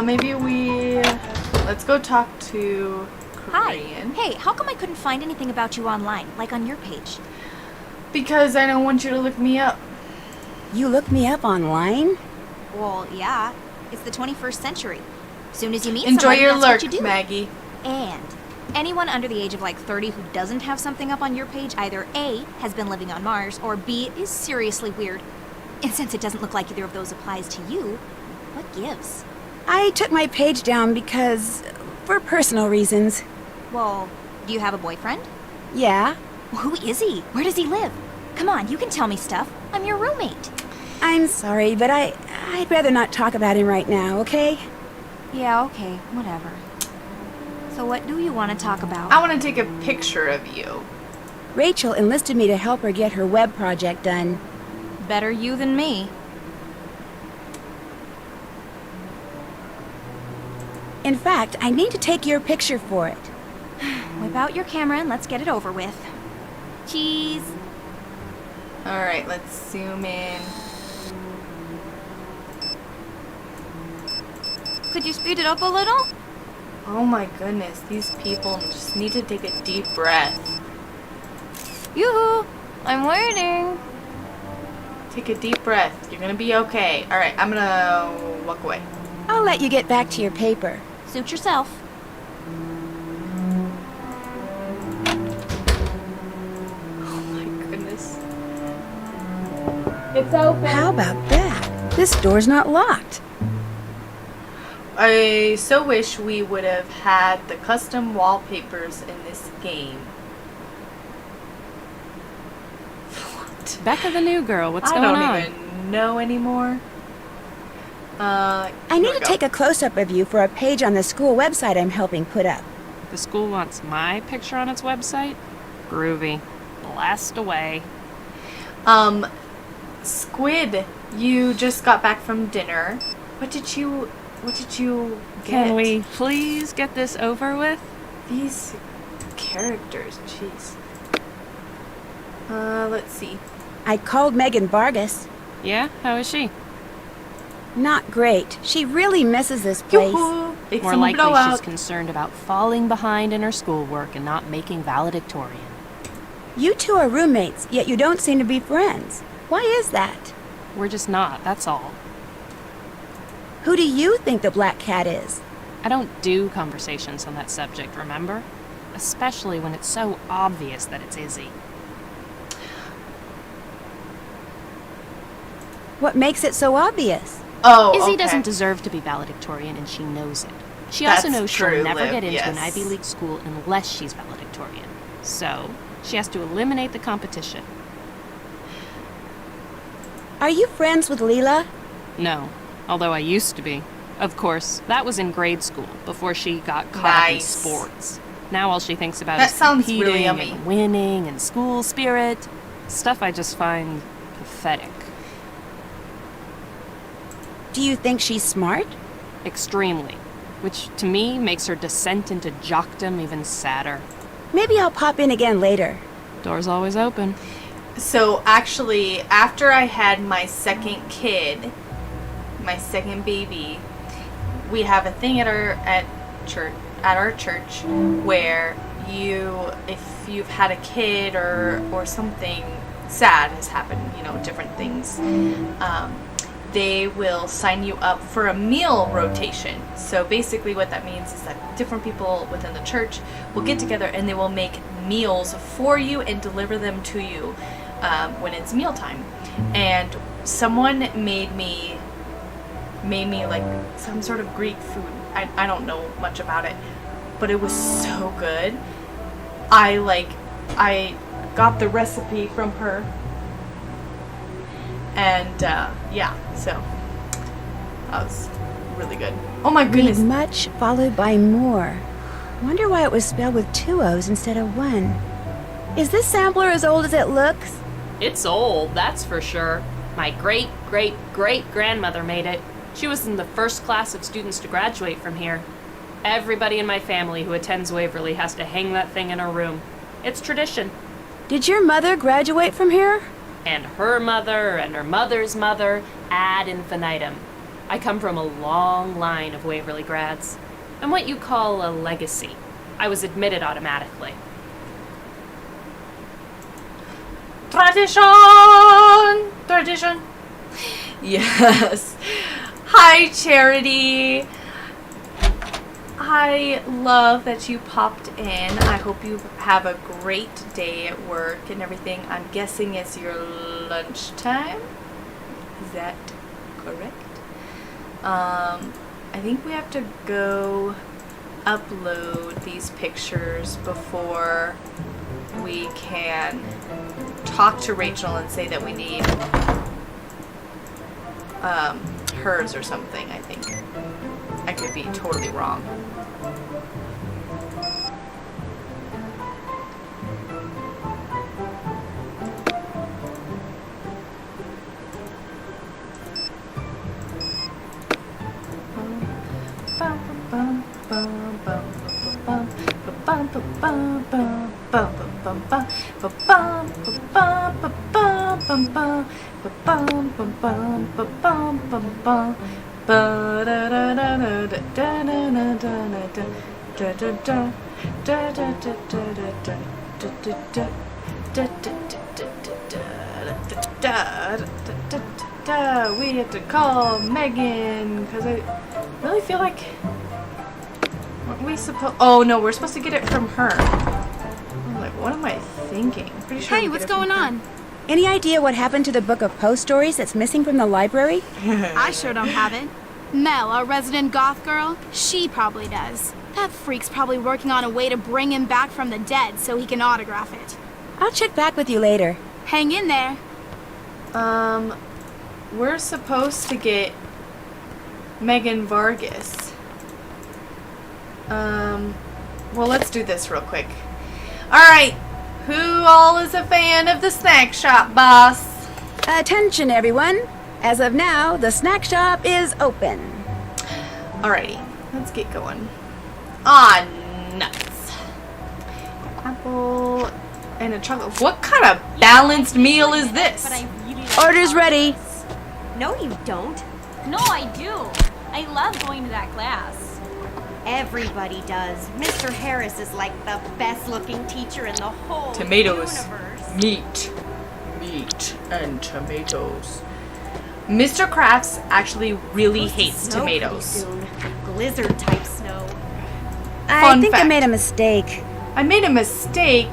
Maybe let's go talk to Hi. Korean. Hey, how come I couldn't find anything about you online, like on your page? Because I don't want you to look me up. You looked me up online? Well, yeah. It's the 21st century. Soon as you meet Enjoy somebody, your that's lurk, what you do. Maggie. And anyone under the age of like 30 who doesn't have something up on your page either A, has been living on Mars, or B, is seriously weird. And since it doesn't look like either of those applies to you, what gives? I took my page down because... for personal reasons. Well, do you have a boyfriend? Yeah, Well, who is he? Where does he live? Come on, you can tell me stuff. I'm your roommate. I'm sorry, but I'd rather not talk about him right now, okay? Yeah, okay, whatever. So what do you want to talk about? I want to take a picture of you. Rachel enlisted me to help her get her web project done. Better you than me. In fact, I need to take your picture for it. Whip out your camera and let's get it over with. Cheese. Alright, let's zoom in. Could you speed it up a little? Oh my goodness, these people just need to take a deep breath. Yoo-hoo! I'm waiting. Take a deep breath. You're gonna be okay. Alright, I'm gonna walk away. I'll let you get back to your paper. Suit yourself. Oh my goodness. How about that? This door's not locked. I so wish we would have had the custom wallpapers in this game. What? Becca the new girl, what's I going don't on? even know anymore. I need to take a close-up of you for a page on the school website I'm helping put up. The school wants my picture on its website? Groovy. Blast away. Squid, you just got back from dinner. What did you get? Can we please get this over with? These characters, jeez. Let's see. I called Megan Vargas. Yeah? How is she? Not great. She really misses this place. Yoo-hoo! It's More a likely she's blowout. concerned about falling behind in her schoolwork and not making valedictorian. You two are roommates, yet you don't seem to be friends. Why is that? We're just not, that's all. Who do you think the Black Cat is? I don't do conversations on that subject, remember? Especially when it's so obvious that it's Izzy. What makes it so obvious? Oh, Izzy okay. doesn't deserve to be valedictorian, and she knows it. She also That's knows true, she'll never Liv, get into yes. an Ivy League school unless she's valedictorian. So, she has to eliminate the competition. Are you friends with Leela? No, although I used to be. Of course, that was in grade school, before she got caught up in Nice. sports. Now all she thinks about That is sounds really competing yummy. and winning and school spirit. Stuff I just find pathetic. Do you think she's smart? Extremely. Which, to me, makes her descent into jockdom even sadder. Maybe I'll pop in again later. Door's always open. So actually, after I had my second kid, my second baby, we have a thing at our church where if you've had a kid or something sad has happened, different things, they will sign you up for a meal rotation. So basically what that means is that different people within the church will get together and they will make meals for you and deliver them to you when it's mealtime. And someone made me like some sort of Greek food. I don't know much about it, but it was so good. I got the recipe from her. And yeah, so that was really good. Oh my goodness. Read much followed by more. Wonder why it was spelled with 2 O's instead of 1. Is this sampler as old as it looks? It's old, that's for sure. My great-great-great-grandmother made it. She was in the first class of students to graduate from here. Everybody in my family who attends Waverly has to hang that thing in her room. It's tradition. Did your mother graduate from here? And her mother and her mother's mother ad infinitum. I come from a long line of Waverly grads. I'm what you call a legacy. I was admitted automatically. Tradition! Tradition. Yes. Hi, Charity. I love that you popped in. I hope you have a great day at work and everything. I'm guessing it's your lunchtime. Is that correct? I think we have to go upload these pictures before we can talk to Rachel and say that we need hers or something, I think. I could be totally wrong. We have to call Megan because I really feel like we supposed. Oh no, we're supposed to get it from her. I'm like, what am I thinking? I'm pretty sure. Hey, what's going on? Any idea what happened to the book of post stories that's missing from the library? I sure don't have it. Mel, our resident goth girl, she probably does. That freak's probably working on a way to bring him back from the dead so he can autograph it. I'll check back with you later. Hang in there. We're supposed to get Megan Vargas. Well, let's do this real quick. Alright, who all is a fan of the snack shop, boss? Attention, everyone. As of now, the snack shop is open. Alrighty, let's get going. Ah, nuts. Apple and a chocolate. What kind of balanced meal is this? But I really like Order's ready. No, you don't. No, I do. I love going to that class. Everybody does. Mr. Harris is like the best looking teacher in the whole Tomatoes. universe. Meat and tomatoes. Mr. Crafts actually really hates Snow pretty tomatoes. soon. Blizzard type snow. I Fun think I fact. made a mistake. I made a mistake.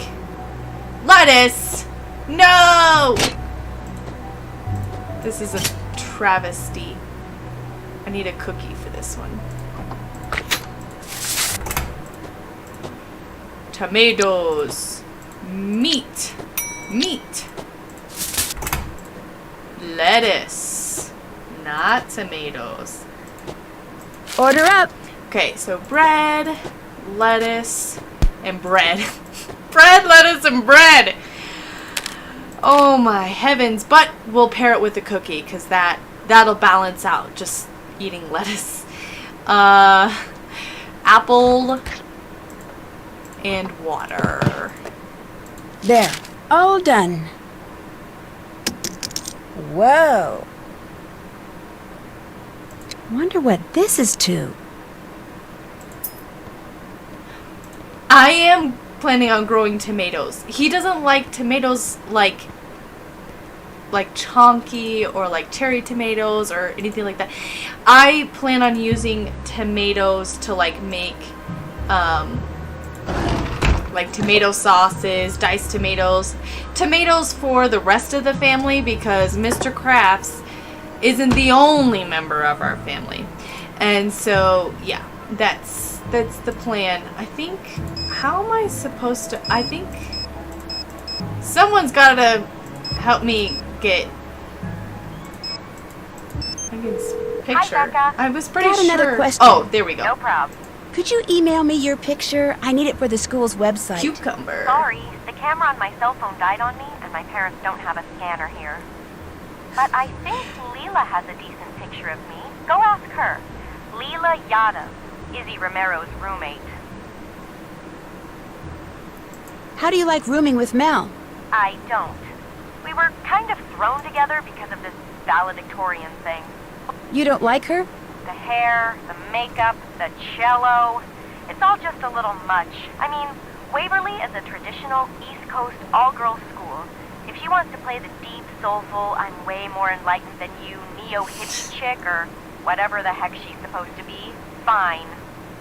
Lettuce! No! This is a travesty. I need a cookie for this one. Tomatoes. Meat. Lettuce. Not tomatoes. Order up. Okay, so bread, lettuce, and bread. Bread, lettuce, and bread! Oh my heavens. But we'll pair it with a cookie, because that'll balance out just eating lettuce. Apple and water. There. All done. Whoa. Wonder what this is to. I am planning on growing tomatoes. He doesn't like tomatoes like chonky or like cherry tomatoes or anything like that. I plan on using tomatoes to like make like tomato sauces, diced tomatoes for the rest of the family, because Mr. Crafts isn't the only member of our family. And so yeah, that's the plan. I think, how am I supposed to, I think someone's gotta help me get Megan's picture. Hi, Becca. I was pretty Got sure. another question. Oh, there we go. No problem. Could you email me your picture? I need it for the school's website. Cucumber. Sorry, the camera on my cell phone died on me, and my parents don't have a scanner here. But I think Leela has a decent picture of me. Go ask her. Leela Yadav, Izzy Romero's roommate. How do you like rooming with Mel? I don't. We were kind of thrown together because of this valedictorian thing. You don't like her? The hair, the makeup, the cello. It's all just a little much. I mean, Waverly is a traditional East Coast all-girls school. If she wants to play the deep, soulful, I'm way more enlightened than you neo-hippie chick or whatever the heck she's supposed to be, fine.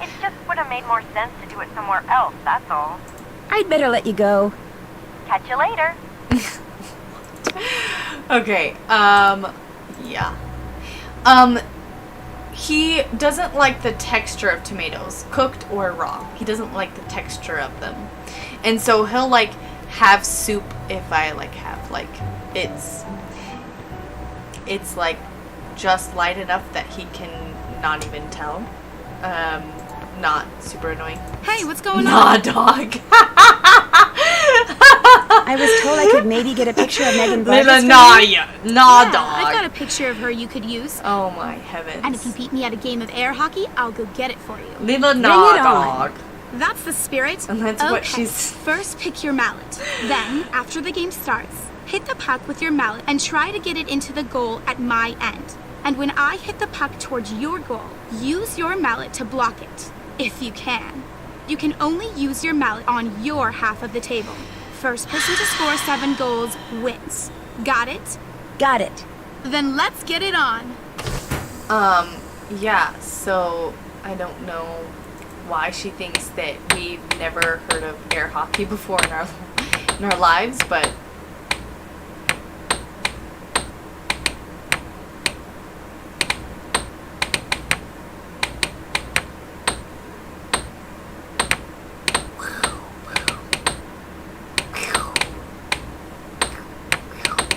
It just would have made more sense to do it somewhere else, that's all. I'd better let you go. Catch you later. Okay, yeah. He doesn't like the texture of tomatoes, cooked or raw. He doesn't like the texture of them. And so he'll, like, have soup if I, like, have, like, it's like, just light enough that he can not even tell. Not super annoying. Hey, what's going Nah, on? dog. I was told I could maybe get a picture of Megan Blythe. Nah, dog. I've got a picture of her you could use. Oh my heavens. And if you beat me at a game of air hockey, I'll go get it for you. Lila, Bring it on. dog. That's the spirit. And that's okay. what she's... First, pick your mallet. Then, after the game starts, hit the puck with your mallet and try to get it into the goal at my end. And when I hit the puck towards your goal, use your mallet to block it, if you can. You can only use your mallet on your half of the table. First person to score 7 goals wins. Got it? Got it. Then let's get it on. Yeah, so I don't know why she thinks that we've never heard of air hockey before in our lives, but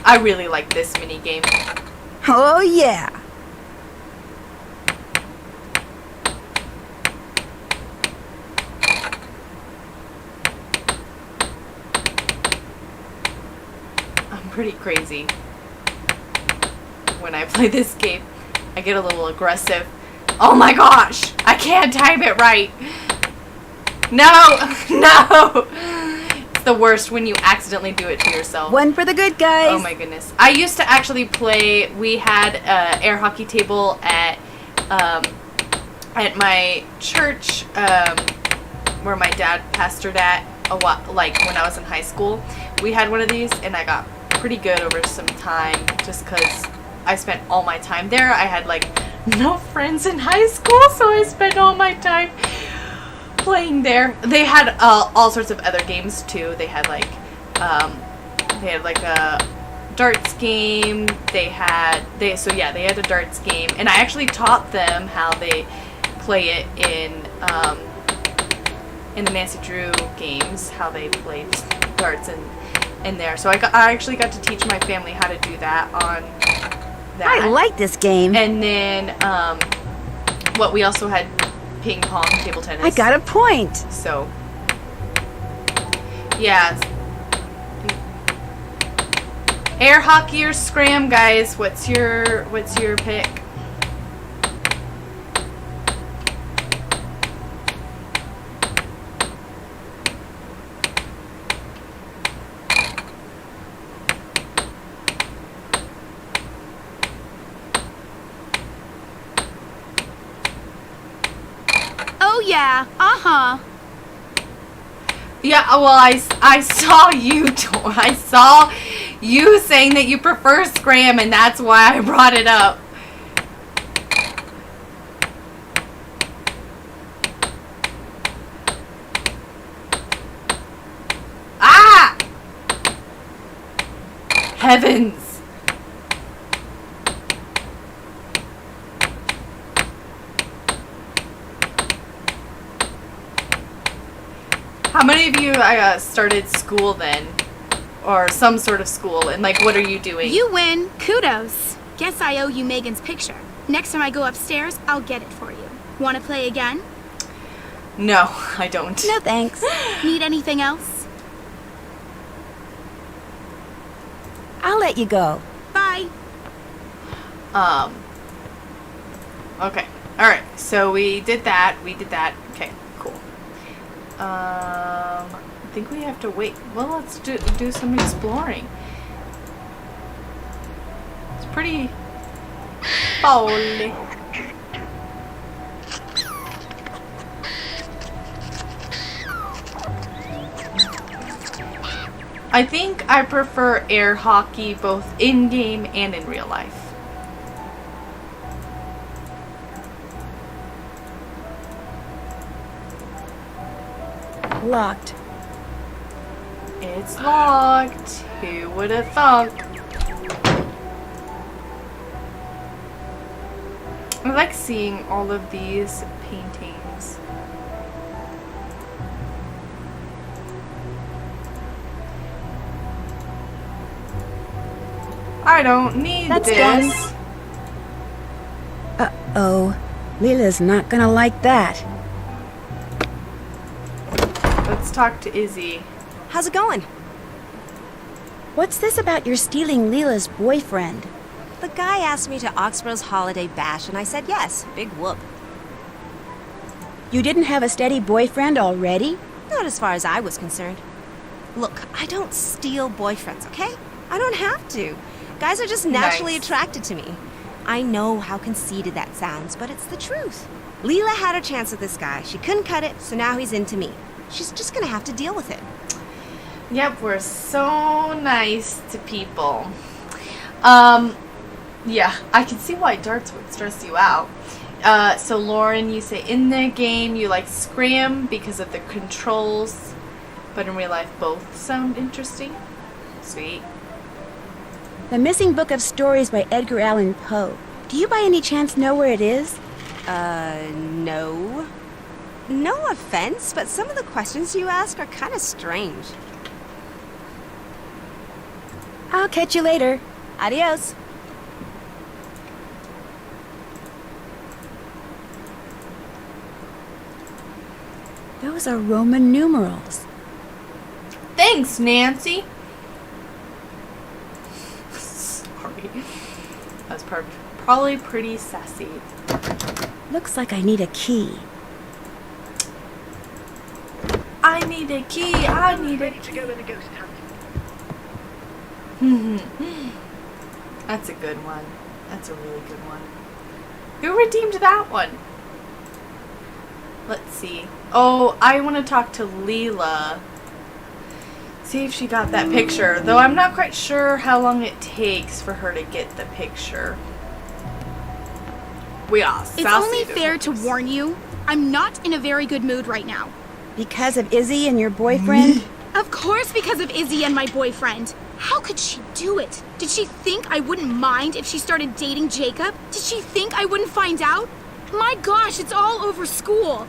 I really like this mini game. Oh, yeah. I'm pretty crazy when I play this game. I get a little aggressive. Oh my gosh! I can't time it right! No! No! It's the worst when you accidentally do it to yourself. One for the good guys. Oh my goodness. I used to actually play, we had an air hockey table at my church, where my dad pastored at a while, like when I was in high school. We had one of these and I got pretty good over some time just because I spent all my time there. I had like no friends in high school, so I spent all my time playing there. They had all sorts of other games too. They had like a darts game. They had a darts game, and I actually taught them how they play it in the Nancy Drew games, how they played darts in there. So I actually got to teach my family how to do that on that. I like this game. And then we also had ping pong, table tennis. I got a point. So yeah. Air hockey or scram, guys? What's your pick? Oh yeah, uh-huh. Yeah, well, I saw you. I saw you saying that you prefer scram, and that's why I brought it up. Ah! Heavens! How many of you started school then? Or some sort of school, and like, what are you doing? You win. Kudos. Guess I owe you Megan's picture. Next time I go upstairs, I'll get it for you. Want to play again? No, I don't. No thanks. Need anything else? I'll let you go. Bye. Okay. Alright, so we did that. Okay, cool. I think we have to wait. Well, let's do some exploring. It's pretty bowly. I think I prefer air hockey both in-game and in real life. Locked. It's locked. Who would have thunk? I like seeing all of these paintings. I don't need That's this. Uh-oh. Leela's not gonna like that. Let's talk to Izzy. How's it going? What's this about you're stealing Leela's boyfriend? The guy asked me to Oxboro's holiday bash, and I said yes. Big whoop. You didn't have a steady boyfriend already? Not as far as I was concerned. Look, I don't steal boyfriends, okay? I don't have to. Guys are just naturally Nice. attracted to me. I know how conceited that sounds, but it's the truth. Leela had her chance with this guy. She couldn't cut it, so now he's into me. She's just gonna have to deal with it. Yep, we're so nice to people. Yeah, I can see why darts would stress you out. So Lauren, you say in the game you like Scram because of the controls, but in real life both sound interesting. Sweet. The Missing Book of Stories by Edgar Allan Poe. Do you by any chance know where it is? No. No offense, but some of the questions you ask are kind of strange. I'll catch you later. Adios. Those are Roman numerals. Thanks, Nancy. Sorry. That was probably pretty sassy. Looks like I need a key. I need a key. I need a key. That's a good one. That's a really good one. Who redeemed that one? Let's see. Oh, I want to talk to Leela. See if she got that picture. Though I'm not quite sure how long it takes for her to get the picture. We are It's sassy only fair to difference. warn you, I'm not in a very good mood right now. Because of Izzy and your boyfriend? Of course, because of Izzy and my boyfriend. How could she do it? Did she think I wouldn't mind if she started dating Jacob? Did she think I wouldn't find out? My gosh, it's all over school.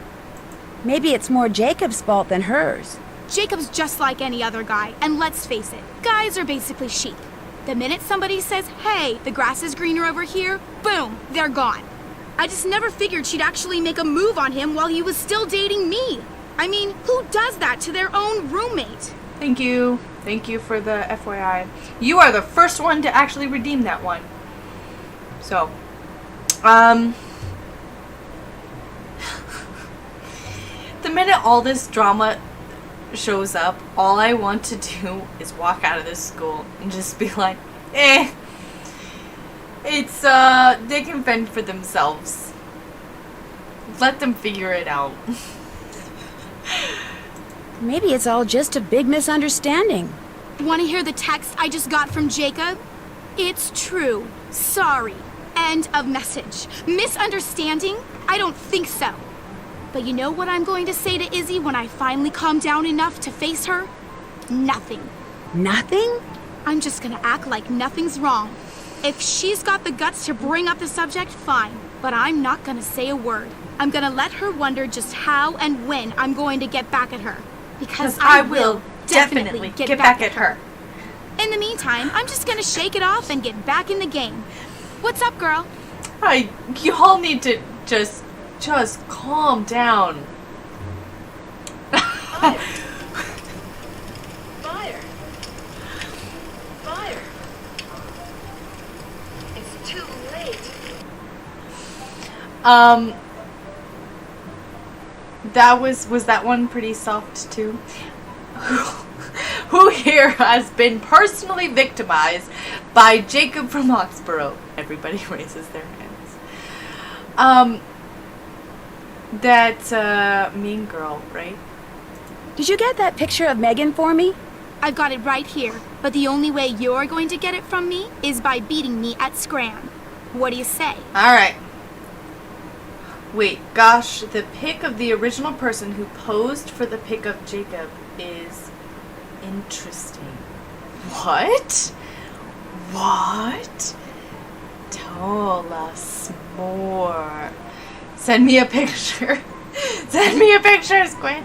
Maybe it's more Jacob's fault than hers. Jacob's just like any other guy, and let's face it, guys are basically sheep. The minute somebody says, hey, the grass is greener over here, boom, they're gone. I just never figured she'd actually make a move on him while he was still dating me. I mean, who does that to their own roommate? Thank you. Thank you for the FYI. You are the first one to actually redeem that one. So, the minute all this drama shows up, all I want to do is walk out of this school and just be like, it's, they can fend for themselves. Let them figure it out. Maybe it's all just a big misunderstanding. Want to hear the text I just got from Jacob? It's true. Sorry. End of message. Misunderstanding? I don't think so. But you know what I'm going to say to Izzy when I finally calm down enough to face her? Nothing. Nothing? I'm just gonna act like nothing's wrong. If she's got the guts to bring up the subject, fine. But I'm not gonna say a word. I'm gonna let her wonder just how and when I'm going to get back at her. Because I will definitely get back at her. In the meantime, I'm just gonna shake it off and get back in the game. What's up, girl? You all need to just calm down. Fire! It's too late. That was that one pretty soft too? Who here has been personally victimized by Jacob from Oxborough? Everybody raises their hands. That mean girl, right? Did you get that picture of Megan for me? I've got it right here, but the only way you're going to get it from me is by beating me at Scram. What do you say? Alright. Wait, gosh, the pic of the original person who posed for the pic of Jacob is interesting. What? What? Tell us more. Send me a picture. Send me a picture, Squid.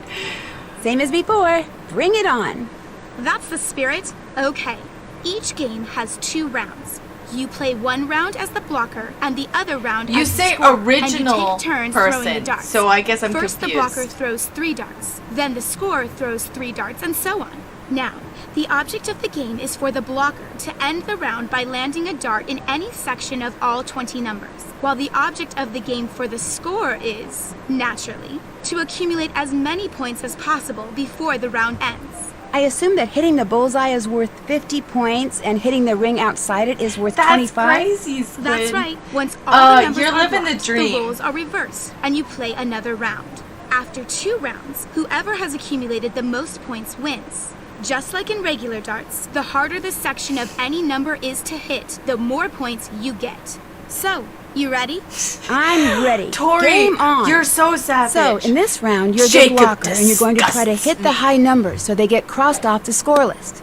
Same as before. Bring it on. That's the spirit. Okay. Each game has 2 rounds. You play one round as the blocker and the other round You as the say scorer, original and you take turns throwing the person, darts. so I guess I'm First confused. the blocker throws 3 darts, then the scorer throws 3 darts, and so on. Now, the object of the game is for the blocker to end the round by landing a dart in any section of all 20 numbers, while the object of the game for the scorer is, naturally, to accumulate as many points as possible before the round ends. I assume that hitting the bullseye is worth 50 points and hitting the ring outside it is worth That's 25? crazy, Squid. That's right. Once all the numbers you're are living the blocked, dream. the roles are reversed, and you play another round. After 2 rounds, whoever has accumulated the most points wins. Just like in regular darts, the harder the section of any number is to hit, the more points you get. So, you ready? I'm ready. Tori, Game on. you're so savage. So, in this round, you're Jacob the blocker, and you're going to try to disgusts hit the me. high numbers so they get crossed off the score list.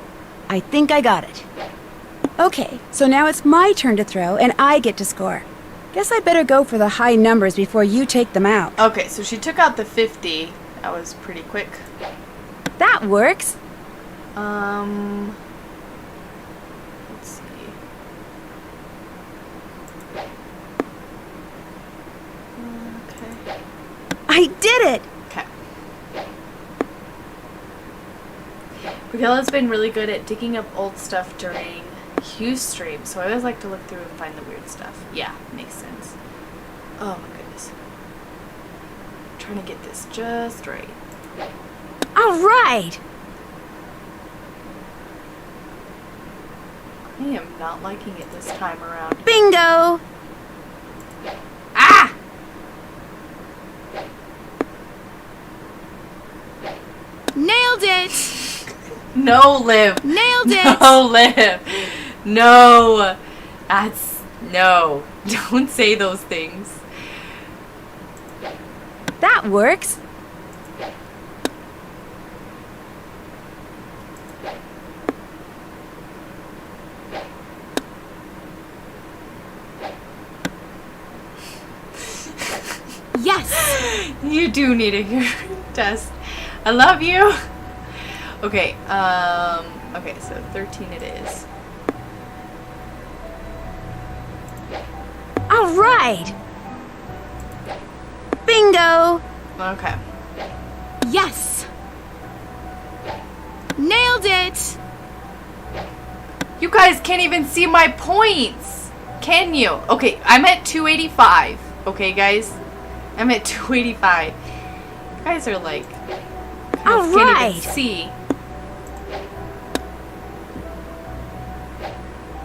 I think I got it. Okay, so now it's my turn to throw, and I get to score. Guess I better go for the high numbers before you take them out. Okay, so she took out the 50. That was pretty quick. That works. Let's see. Okay. I did it! Okay. Brigella's been really good at digging up old stuff during Hugh's stream, so I always like to look through and find the weird stuff. Yeah, makes sense. Oh my goodness. Trying to get this just right. All right! I am not liking it this time around. Bingo! Ah! Nailed it! No, Liv. Nailed it! No, Liv. No. That's... No. Don't say those things. That works. Yes! You do need a hearing test. I love you. Okay, okay, so 13 it is. All right! Bingo! Okay. Yes! Nailed it! You guys can't even see my points. Can you? Okay, I'm at 285. Okay, guys? I'm at 285. You guys are like... All can't right! even see.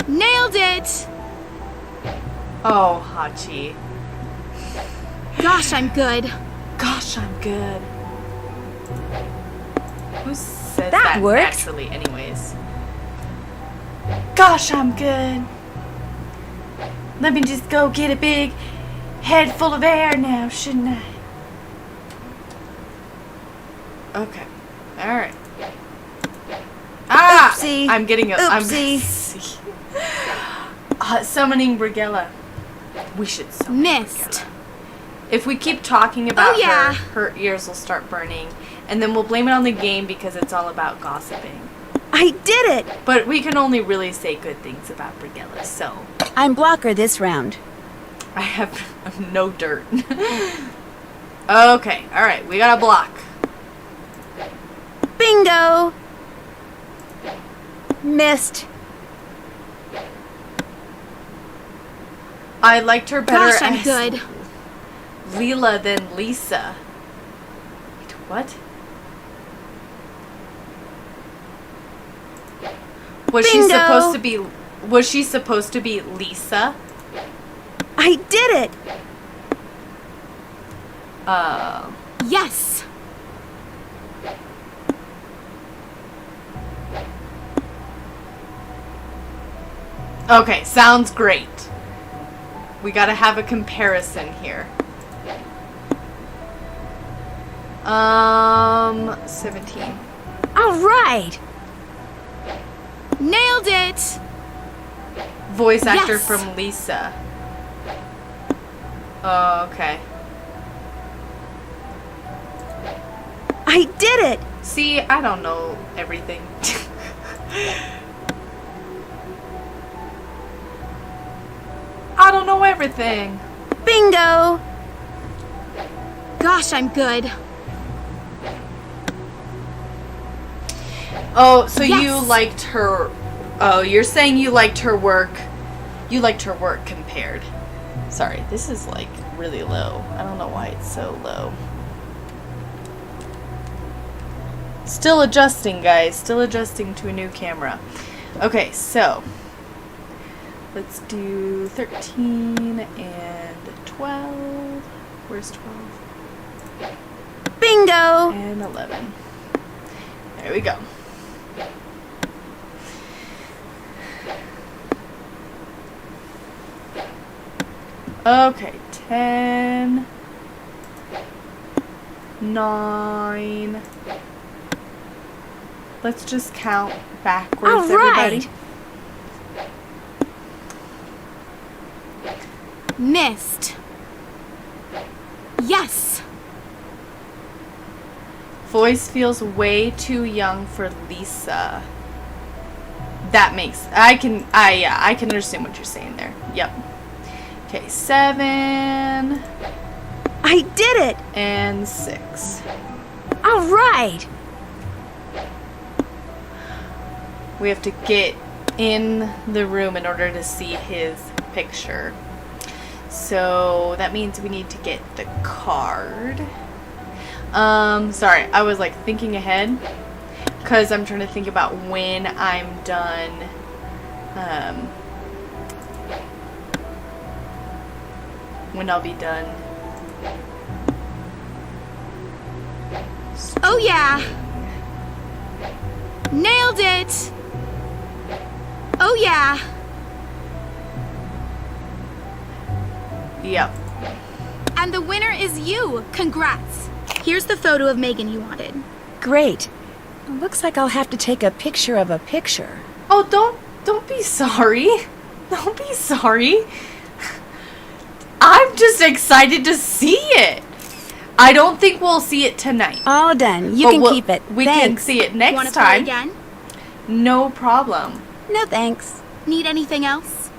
Nailed it! Oh, Hachi. Gosh, I'm good. Gosh, I'm good. Who says That that works. naturally anyways? Gosh, I'm good. Let me just go get a big head full of air now, shouldn't I? Okay. Alright. Ah! Oopsie. I'm getting a... Oopsie. Summoning Brigella. We should summon Missed. Brigella. If we keep talking about Oh, yeah. her ears will start burning. And then we'll blame it on the game because it's all about gossiping. I did it! But we can only really say good things about Brigella, so... I'm blocker this round. I have no dirt. Okay, alright, we got a block. Bingo! Missed. I liked her better Gosh, I'm as... good. Leela than Lisa. Wait, what? Was she Bingo! supposed to be... Was she supposed to be Lisa? I did it! Yes! Okay, sounds great. We gotta have a comparison here. 17. All right. Nailed it! Voice actor Yes. from Lisa. Oh, okay. I did it! See, I don't know everything. I don't know everything. Bingo. Gosh, I'm good. Oh, so you Yes. liked her... Oh, you're saying you liked her work. You liked her work compared. Sorry, this is like really low. I don't know why it's so low. Still adjusting, guys. Still adjusting to a new camera. Okay, so let's do 13 and 12. Where's 12? Bingo. And 11. There we go. Okay, 10, 9. Let's just count backwards, All right. everybody. Missed. Yes! Voice feels way too young for Lisa. That makes I can understand what you're saying there. Yep. Okay, 7 I did it! and 6. All right. We have to get in the room in order to see his picture. So that means we need to get the card. Sorry, I was like thinking ahead because I'm trying to think about when I'm done. When I'll be done. Oh yeah! Nailed it! Oh yeah! Yep. And the winner is you! Congrats! Here's the photo of Megan you wanted. Great. Looks like I'll have to take a picture of a picture. Oh, don't be sorry. Don't be sorry. I'm just excited to see it. I don't think we'll see it tonight. All done. You But can we'll- keep it. We can Thanks. see it Wanna next play time. again? No problem. No thanks. Need anything else?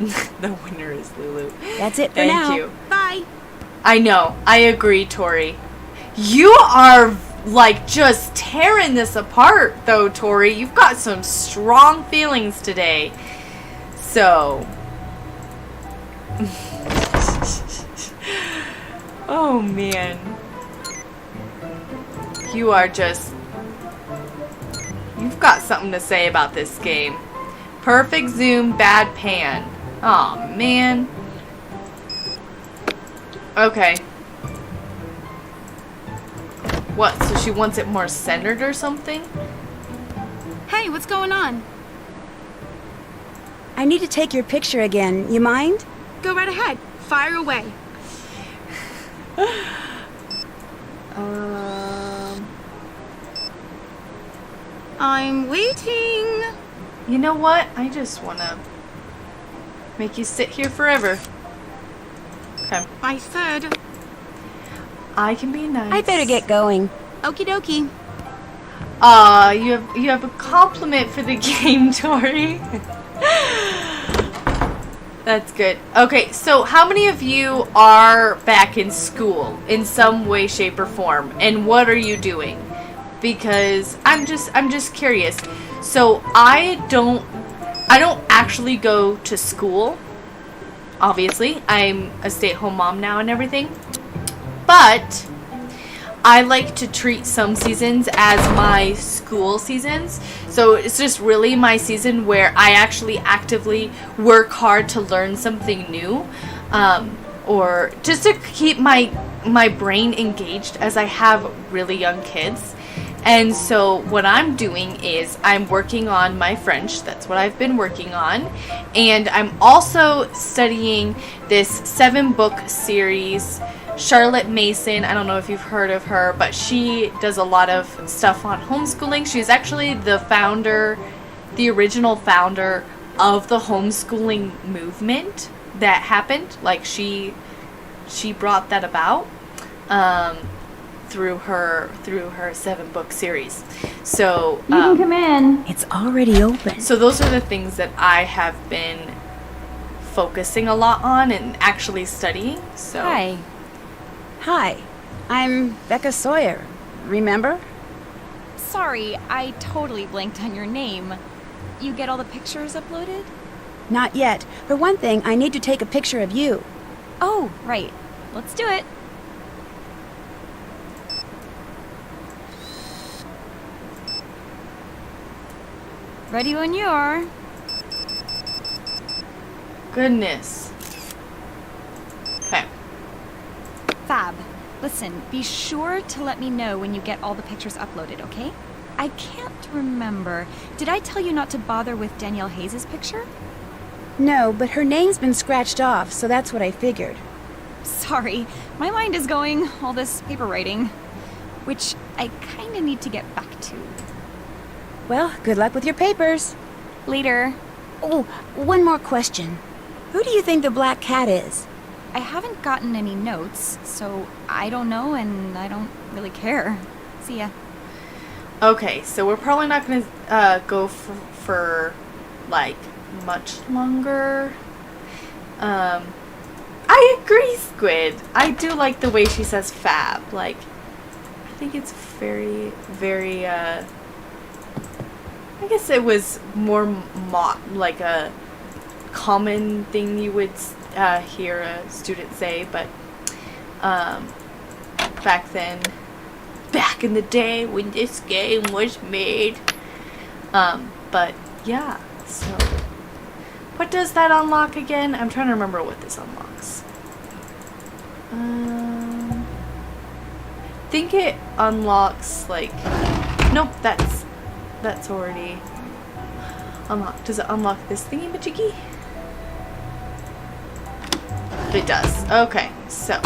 The winner is Lulu. That's it for Thank now. you. Bye! I know. I agree, Tori. You are like just tearing this apart though, Tori. You've got some strong feelings today. So oh man. You are just... You've got something to say about this game. Perfect zoom, bad pan. Aw, man. Okay. What, so she wants it more centered or something? Hey, what's going on? I need to take your picture again. You mind? Go right ahead. Fire away. I'm waiting. You know what? I just wanna make you sit here forever. Okay. I said. I can be nice. I better get going. Okie dokie. You have a compliment for the game, Tori. That's good. Okay, so how many of you are back in school in some way, shape, or form? And what are you doing? Because I'm just curious. So I don't actually go to school. Obviously, I'm a stay-at-home mom now and everything. But I like to treat some seasons as my school seasons. So it's just really my season where I actually actively work hard to learn something new, or just to keep my brain engaged, as I have really young kids. And so what I'm doing is I'm working on my French. That's what I've been working on. And I'm also studying this 7-book series. Charlotte Mason, I don't know if you've heard of her, but she does a lot of stuff on homeschooling. She's actually the original founder of the homeschooling movement that happened. Like she brought that about. Through her 7-book series. So You can come in. It's already open. so those are the things that I have been focusing a lot on and actually studying. So Hi. Hi, I'm Becca Sawyer. Remember? Sorry, I totally blanked on your name. You get all the pictures uploaded? Not yet. For one thing, I need to take a picture of you. Oh, right. Let's do it. Ready when you are. goodness. Okay. Fab. Listen, be sure to let me know when you get all the pictures uploaded, okay? I can't remember. Did I tell you not to bother with Danielle Hayes' picture? No, but her name's been scratched off, so that's what I figured. Sorry, my mind is going all this paper writing, which I kinda need to get back to. Well, good luck with your papers. Later. Oh, one more question. Who do you think the black cat is? I haven't gotten any notes, so I don't know and I don't really care. See ya. Okay, so we're probably not going to go for like much longer. I agree, Squid. I do like the way she says fab. Like, I think it's very, very, I guess it was more like a common thing you would hear a student say, but back in the day when this game was made. But yeah, so what does that unlock again? I'm trying to remember what this unlocks. I think it unlocks like, nope, that's already unlocked. Does it unlock this thingy majiggy? It does. Okay, so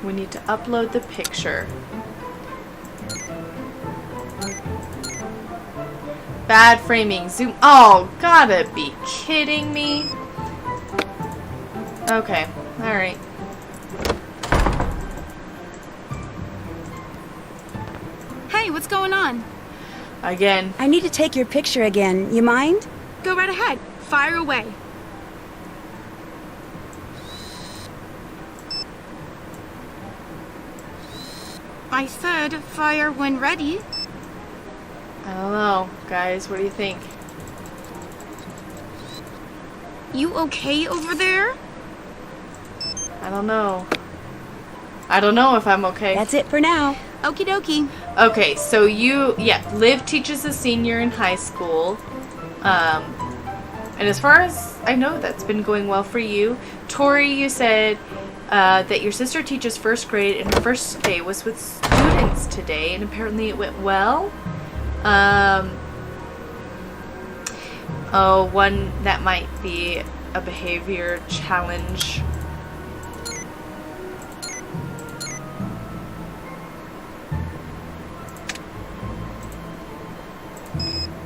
we need to upload the picture. Bad framing. Zoom. Oh, gotta be kidding me. Okay, alright. Hey, what's going on? Again. I need to take your picture again. You mind? Go right ahead. Fire away. I said fire when ready. I don't know, guys. What do you think? You okay over there? I don't know. I don't know if I'm okay. That's it for now. Okie dokie. Okay, so Liv teaches a senior in high school. And as far as I know, that's been going well for you. Tori, you said that your sister teaches first grade and her first day was with students today, and apparently it went well. One that might be a behavior challenge.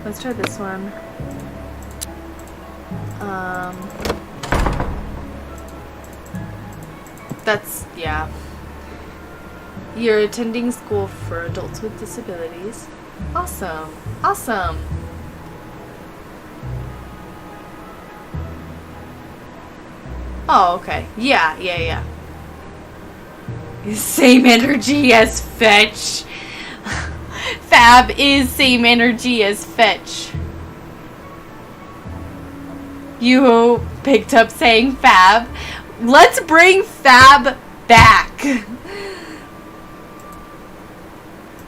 Let's try this one. Yeah. You're attending school for adults with disabilities. Awesome. Awesome. Oh, okay. Yeah. Same energy as Fetch. Fab is same energy as Fetch. you picked up saying Fab. Let's bring Fab back.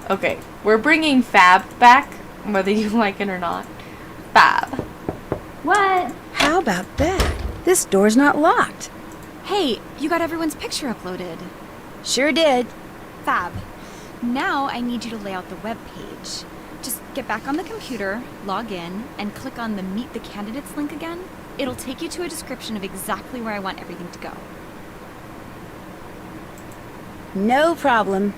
Okay, we're bringing Fab back, whether you like it or not. Fab. What? How about that? This door's not locked. Hey, you got everyone's picture uploaded. Sure did. Fab. Now I need you to lay out the web page. Just get back on the computer, log in, and click on the Meet the Candidates link again. It'll take you to a description of exactly where I want everything to go. No problem.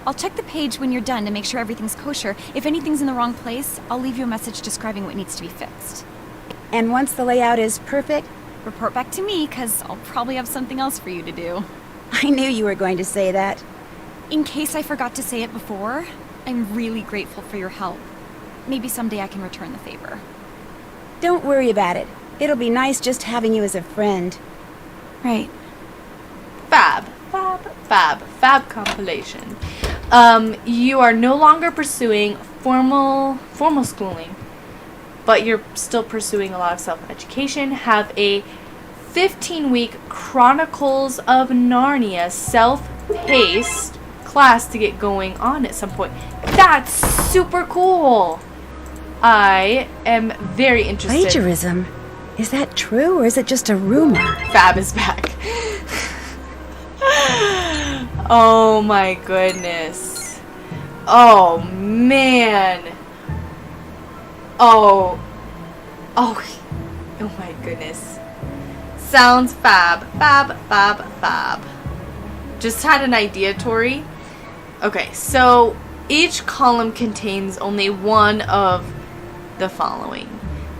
I'll check the page when you're done to make sure everything's kosher. If anything's in the wrong place, I'll leave you a message describing what needs to be fixed. And once the layout is perfect, Report back to me, because I'll probably have something else for you to do. I knew you were going to say that. In case I forgot to say it before, I'm really grateful for your help. Maybe someday I can return the favor. Don't worry about it. It'll be nice just having you as a friend. Right. Fab compilation. You are no longer pursuing formal schooling, but you're still pursuing a lot of self-education. Have a 15-week Chronicles of Narnia self-paced class to get going on at some point. That's super cool. I am very interested. Plagiarism? Is that true, or is it just a rumor? Fab is back. Oh my goodness. Oh man. Oh my goodness. Sounds fab. Just had an idea, Tori. Okay, so each column contains only one of the following.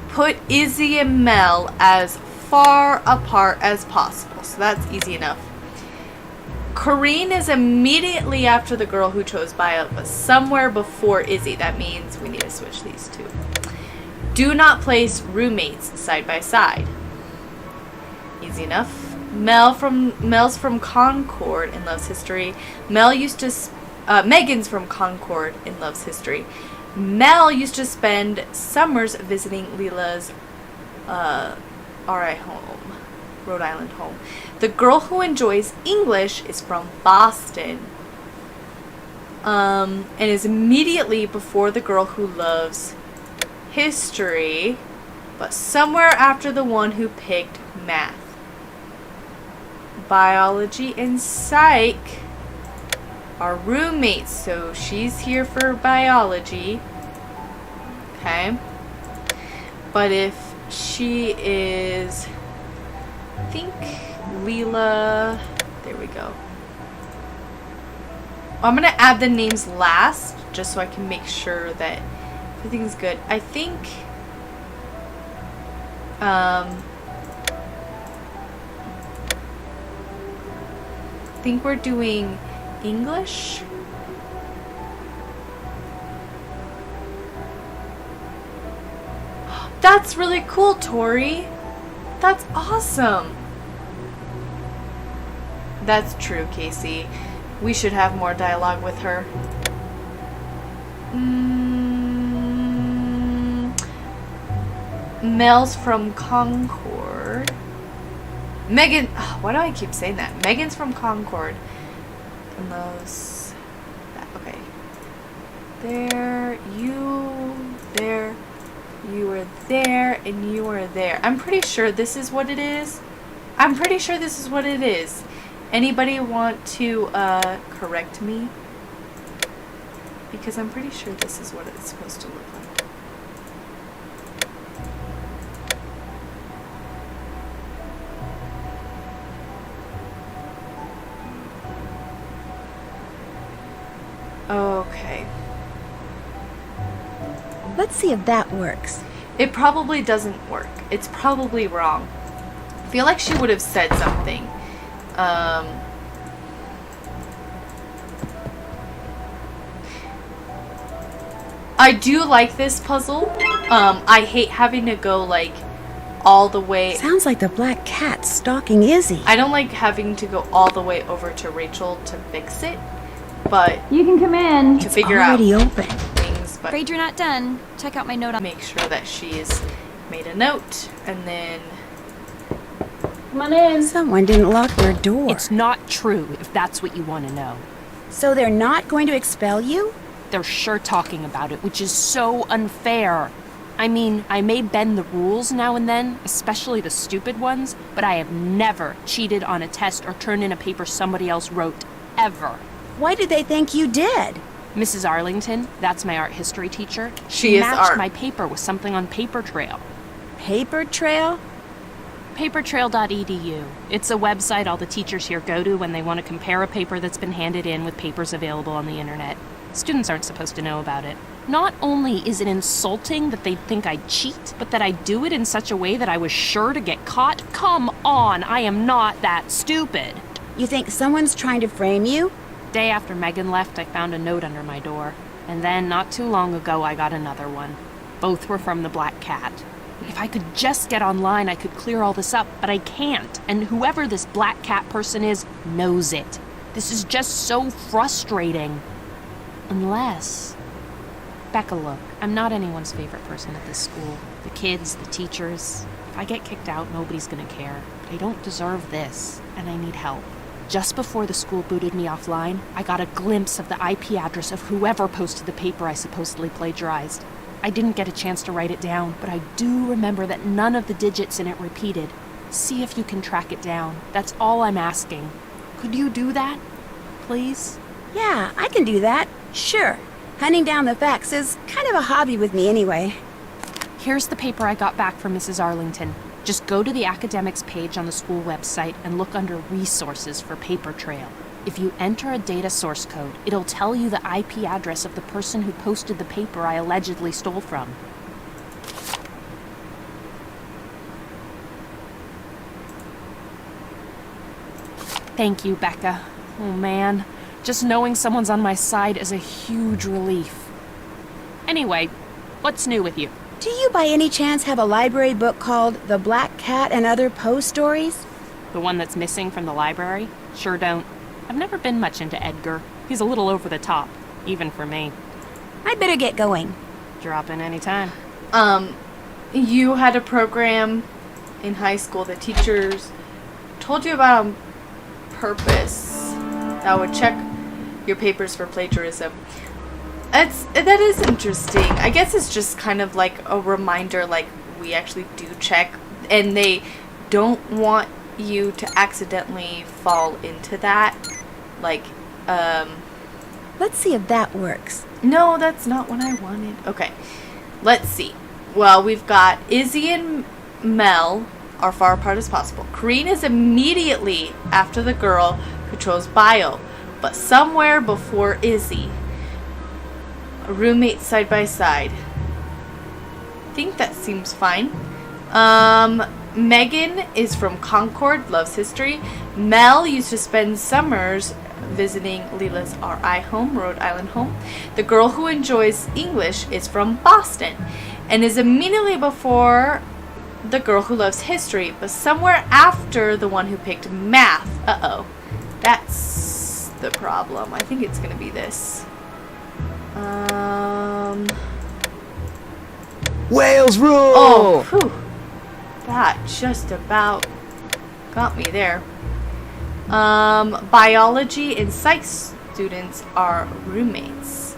Put Izzy and Mel as far apart as possible. So that's easy enough. Corrine is immediately after the girl who chose bio, but somewhere before Izzy. That means we need to switch these two. Do not place roommates side by side. Easy enough. Mel's from Concord and loves history. Megan's from Concord and loves history. Mel used to spend summers visiting Leela's RI home, Rhode Island home. The girl who enjoys English is from Boston. And is immediately before the girl who loves history, but somewhere after the one who picked math. Biology and psych are roommates, so she's here for biology. Okay. But if she is, I think Leela, there we go. I'm gonna add the names last just so I can make sure that everything's good. I think we're doing English. That's really cool, Tori. That's awesome. That's true, Casey. We should have more dialogue with her. Mel's from Concord. Megan, why do I keep saying that? Megan's from Concord. And those, okay. There, you were there, and you were there. I'm pretty sure this is what it is. Anybody want to correct me? Because I'm pretty sure this is what it's supposed to look like. Okay. Let's see if that works. It probably doesn't work. It's probably wrong. I feel like she would have said something. I do like this puzzle. I hate having to go like all the way. Sounds like the black cat's stalking Izzy. I don't like having to go all the way over to Rachel to fix it, but You can come in. to It's figure out already open. things, Afraid but you're not done. Check out my note on. make sure that she's made a note, and then Come on in. Someone didn't lock their door. It's not true, if that's what you want to know. So they're not going to expel you? They're sure talking about it, which is so unfair. I mean, I may bend the rules now and then, especially the stupid ones, but I have never cheated on a test or turned in a paper somebody else wrote, ever. Why did they think you did? Mrs. Arlington, that's my art history teacher. She is matched art. my paper with something on Paper Trail. Paper trail? Papertrail.edu. It's a website all the teachers here go to when they want to compare a paper that's been handed in with papers available on the internet. Students aren't supposed to know about it. Not only is it insulting that they think I cheat, but that I do it in such a way that I was sure to get caught? Come on, I am not that stupid. You think someone's trying to frame you? Day after Megan left, I found a note under my door. And then, not too long ago, I got another one. Both were from the Black Cat. If I could just get online, I could clear all this up, but I can't. And whoever this Black Cat person is knows it. This is just so frustrating. Unless... Becca, look, I'm not anyone's favorite person at this school. The kids, the teachers. If I get kicked out, nobody's gonna care. But I don't deserve this, and I need help. Just before the school booted me offline, I got a glimpse of the IP address of whoever posted the paper I supposedly plagiarized. I didn't get a chance to write it down, but I do remember that none of the digits in it repeated. See if you can track it down. That's all I'm asking. Could you do that? Please? Yeah, I can do that. Sure. Hunting down the facts is kind of a hobby with me anyway. Here's the paper I got back from Mrs. Arlington. Just go to the academics page on the school website and look under resources for Paper Trail. If you enter a data source code, it'll tell you the IP address of the person who posted the paper I allegedly stole from. Thank you, Becca. Oh man, just knowing someone's on my side is a huge relief. Anyway, what's new with you? Do you by any chance have a library book called The Black Cat and Other Poe Stories? The one that's missing from the library? Sure don't. I've never been much into Edgar. He's a little over the top, even for me. I'd better get going. Drop in any time. You had a program in high school that teachers told you about on purpose that would check your papers for plagiarism. That is interesting. I guess it's just kind of like a reminder, like, we actually do check, and they don't want you to accidentally fall into that. Like, Let's see if that works. no, that's not what I wanted. Okay, let's see. Well, we've got Izzy and Mel are far apart as possible. Kareen is immediately after the girl who chose bio, but somewhere before Izzy. A roommate side by side. I think that seems fine. Megan is from Concord, loves history. Mel used to spend summers visiting Leela's RI home, Rhode Island home. The girl who enjoys English is from Boston and is immediately before the girl who loves history, but somewhere after the one who picked math. Uh-oh. That's the problem. I think it's gonna be this. Wales rule! Oh, whew. That just about got me there. Biology and psych students are roommates.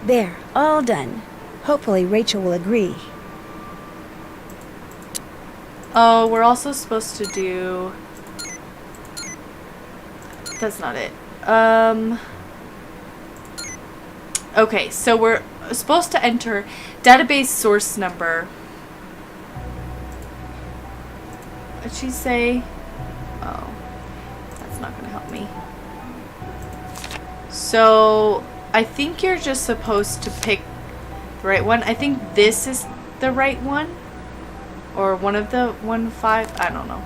There, all done. Hopefully Rachel will agree. Oh, we're also supposed to do... That's not it. Okay, so we're supposed to enter database source number. What'd she say? Oh, that's not gonna help me. So, I think you're just supposed to pick the right one. I think this is the right one. Or one of the 1-5. I don't know.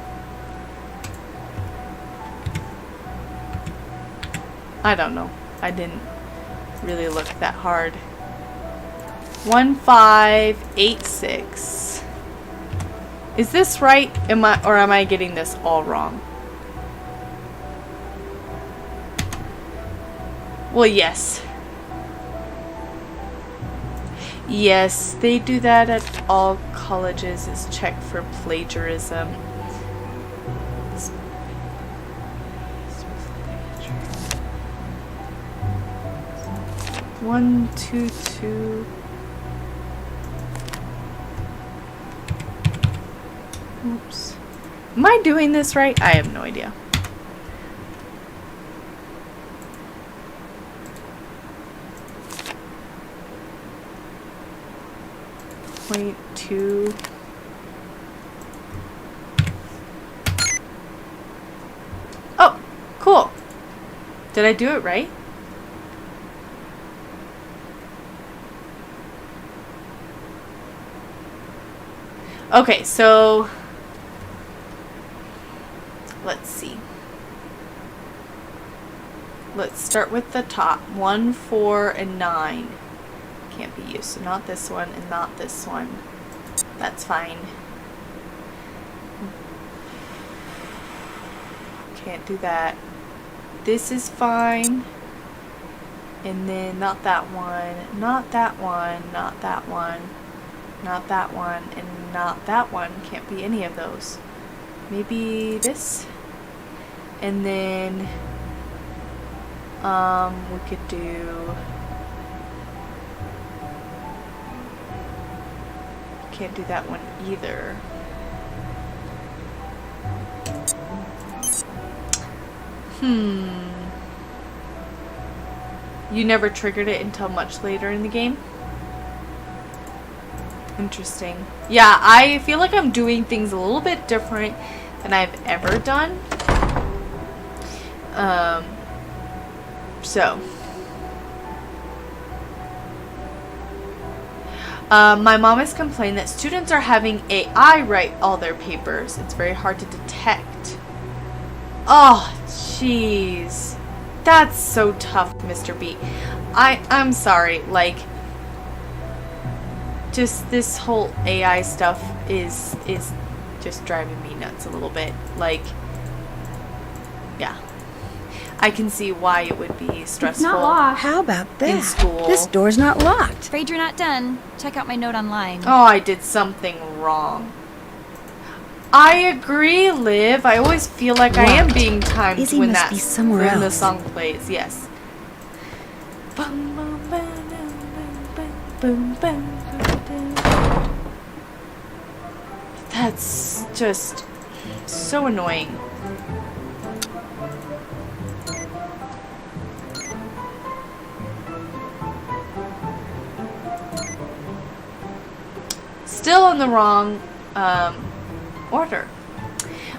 I don't know. I didn't really look that hard. 1586. Is this right? Am I getting this all wrong? Well, yes. Yes, they do that at all colleges, is check for plagiarism. 1, 2, 2. Oops. Am I doing this right? I have no idea. Point 2. Oh, cool. Did I do it right? Okay, so let's see. Let's start with the top. 1, 4, and 9. Can't be used. So not this one and not this one. That's fine. Can't do that. This is fine. And then not that one, not that one, not that one, not that one, and not that one. Can't be any of those. Maybe this. And then we could do, can't do that one either. You never triggered it until much later in the game? Interesting. Yeah, I feel like I'm doing things a little bit different than I've ever done. My mom has complained that students are having AI write all their papers. It's very hard to detect. Oh, jeez. That's so tough, Mr. B. I'm sorry, like, just this whole AI stuff is just driving me nuts a little bit. Like, yeah. I can see why it would be stressful. It's not locked. How about that? In school. This door's not locked. Afraid you're not done. Check out my note online. Oh, I did something wrong. I agree, Liv. I always feel like I am being timed Izzy when must be somewhere when the else. song plays. Yes. That's just so annoying. Still in the wrong order.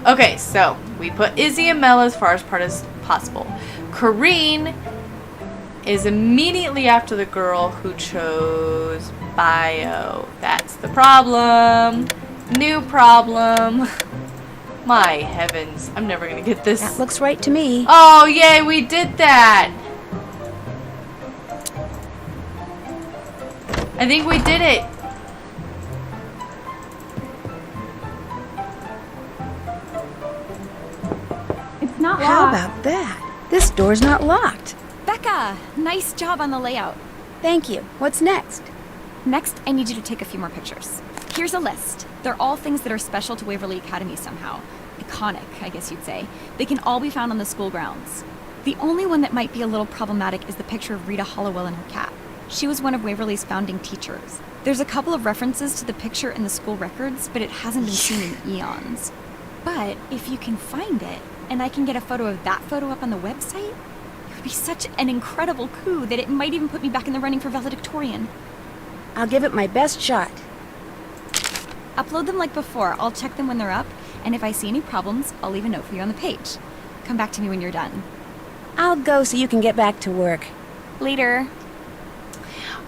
Okay, so we put Izzy and Mel as far apart as possible. Kareen is immediately after the girl who chose bio. That's the problem. New problem. My heavens, I'm never gonna get this. That looks right to me. Oh, yay, we did that. I think we did it. It's not locked. How about that? This door's not locked. Becca, nice job on the layout. Thank you. What's next? Next, I need you to take a few more pictures. Here's a list. They're all things that are special to Waverly Academy somehow. Iconic, I guess you'd say. They can all be found on the school grounds. The only one that might be a little problematic is the picture of Rita Hollowell in her cap. She was one of Waverly's founding teachers. There's a couple of references to the picture in the school records, but it hasn't been seen in eons. But if you can find it, and I can get a photo of that photo up on the website, it would be such an incredible coup that it might even put me back in the running for valedictorian. I'll give it my best shot. Upload them like before. I'll check them when they're up, and if I see any problems, I'll leave a note for you on the page. Come back to me when you're done. I'll go so you can get back to work. Later.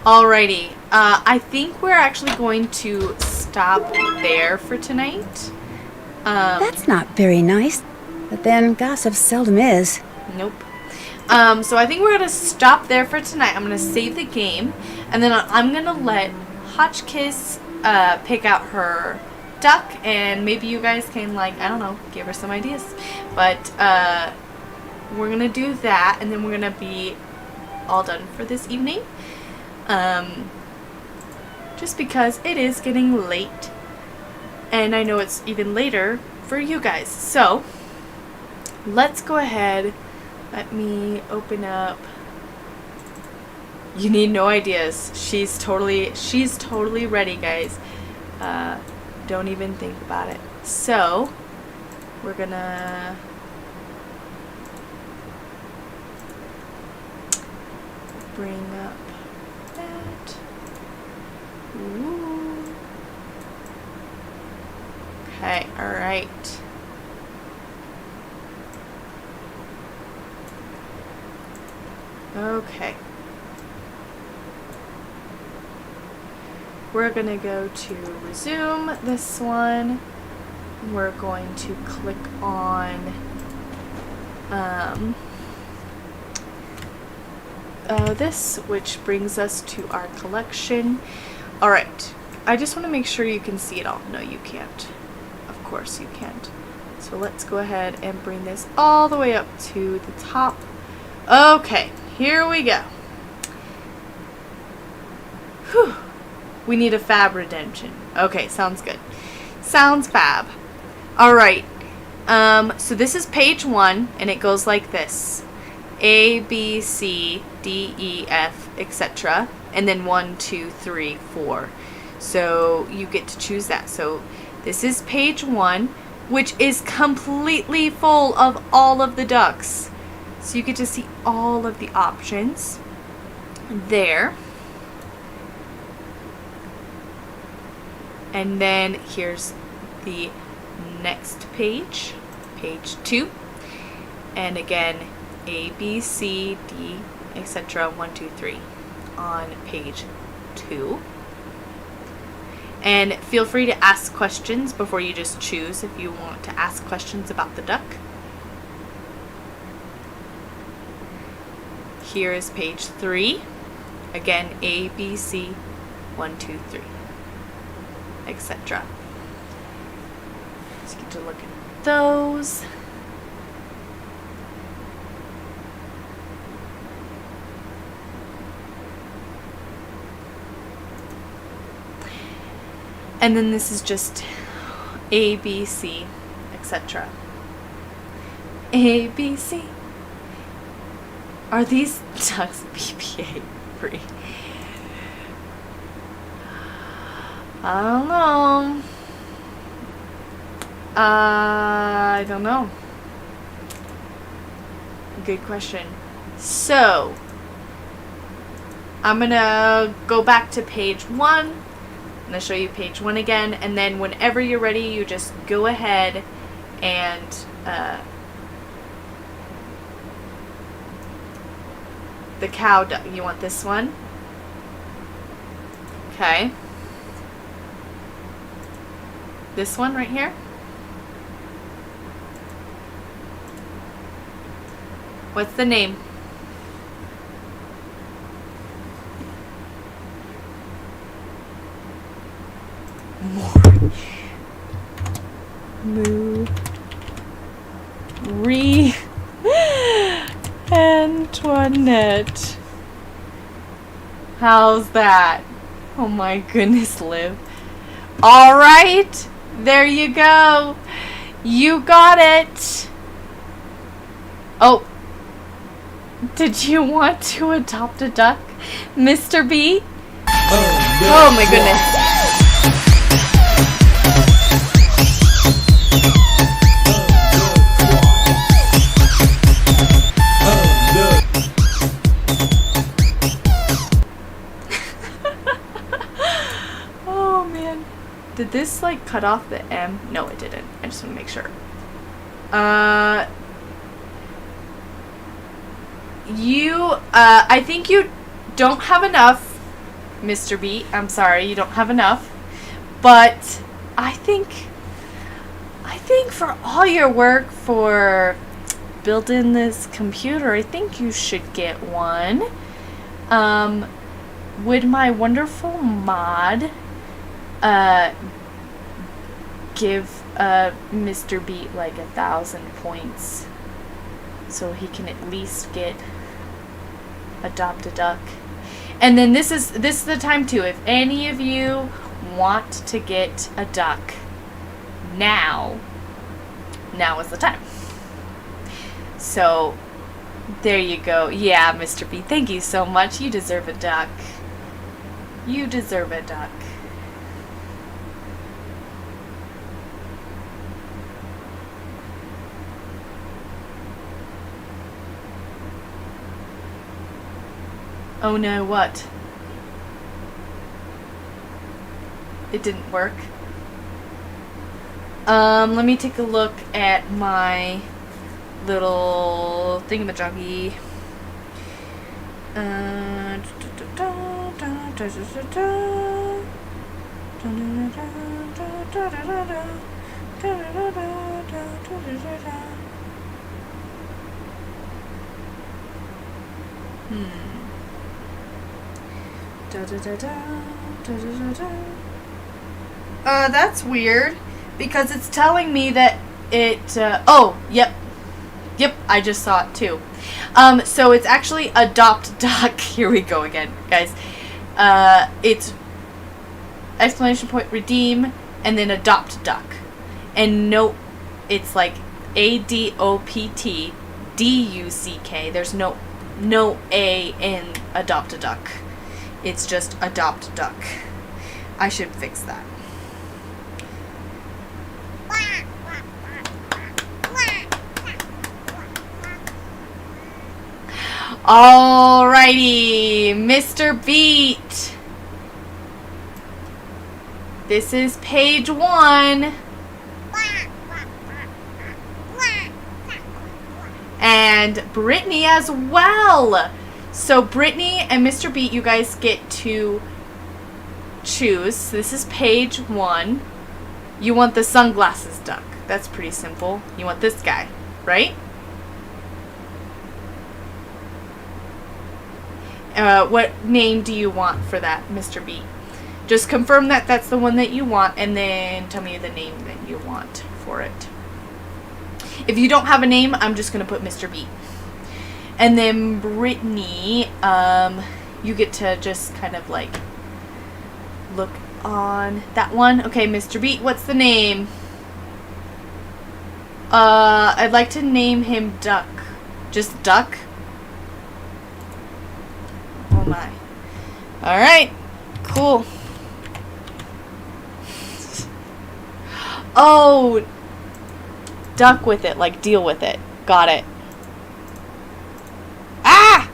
Alrighty. I think we're actually going to stop there for tonight. That's not very nice. But then gossip seldom is. Nope. So I think we're gonna stop there for tonight. I'm gonna save the game, and then I'm gonna let Hotchkiss pick out her duck, and maybe you guys can, like, I don't know, give her some ideas. But we're gonna do that, and then we're gonna be all done for this evening. just because it is getting late. And I know it's even later for you guys. So, let's go ahead. Let me open up. You need no ideas. She's totally ready, guys. Don't even think about it. So, we're gonna bring up that. Ooh. Okay, alright. Okay. We're gonna go to resume this one. We're going to click on this, which brings us to our collection. Alright, I just want to make sure you can see it all. No, you can't. Of course you can't. So let's go ahead and bring this all the way up to the top. Okay, here we go. Whew. We need a fab redemption. Okay, sounds good. Sounds fab. Alright, so this is page 1, and it goes like this. A, B, C, D, E, F, etc. And then 1, 2, 3, 4. So you get to choose that. So this is page 1, which is completely full of all of the ducks. So you get to see all of the options there. And then here's the next page, page 2. And again, A, B, C, D, etc. 1, 2, 3 on page 2. And feel free to ask questions before you just choose if you want to ask questions about the duck. Here is page 3. Again, A, B, C, 1, 2, 3, etc. So you get to look at those. And then this is just A, B, C, etc. A, B, C. Are these ducks BPA free? I don't know. I don't know. Good question. So, I'm gonna go back to page 1. I'm gonna show you page 1 again, and then whenever you're ready, you just go ahead and the cow duck. You want this one? Okay. This one right here. What's the name? Antoinette. How's that? Oh my goodness, Liv. Alright, there you go. You got it. Oh, did you want to adopt a duck, Mr. B? Oh my goodness. Did this like cut off the M? No, it didn't. I just want to make sure. I think you don't have enough, Mr. B. I'm sorry, you don't have enough. But I think for all your work for building this computer, I think you should get one. Would my wonderful mod give Mr. Beat like 1,000 points so he can at least adopt a duck? And then this is the time too. If any of you want to get a duck, now is the time. So there you go. Yeah, Mr. B, thank you so much. You deserve a duck. You deserve a duck. Oh no, what? It didn't work. Let me take a look at my little thingamajiggy. That's weird, because it's telling me that it, oh, yep, I just saw it too. So it's actually adopt duck. Here we go again, guys. It's exclamation point redeem and then adopt duck. And no, it's like ADOPTDUCK. There's no A in adopt a duck. It's just adopt duck. I should fix that. Alrighty, Mr. Beat. This is page 1. And Brittany as well. So Brittany and Mr. Beat, you guys get to choose. This is page 1. You want the sunglasses duck. That's pretty simple. You want this guy, right? What name do you want for that, Mr. B? Just confirm that that's the one that you want, and then tell me the name that you want for it. If you don't have a name, I'm just going to put Mr. B. And then Brittany, you get to just kind of like look on that one. Okay, Mr. B, what's the name? I'd like to name him Duck. Just Duck? Oh my. Alright. Cool. Oh! Duck with it. Like, deal with it. Got it. Ah!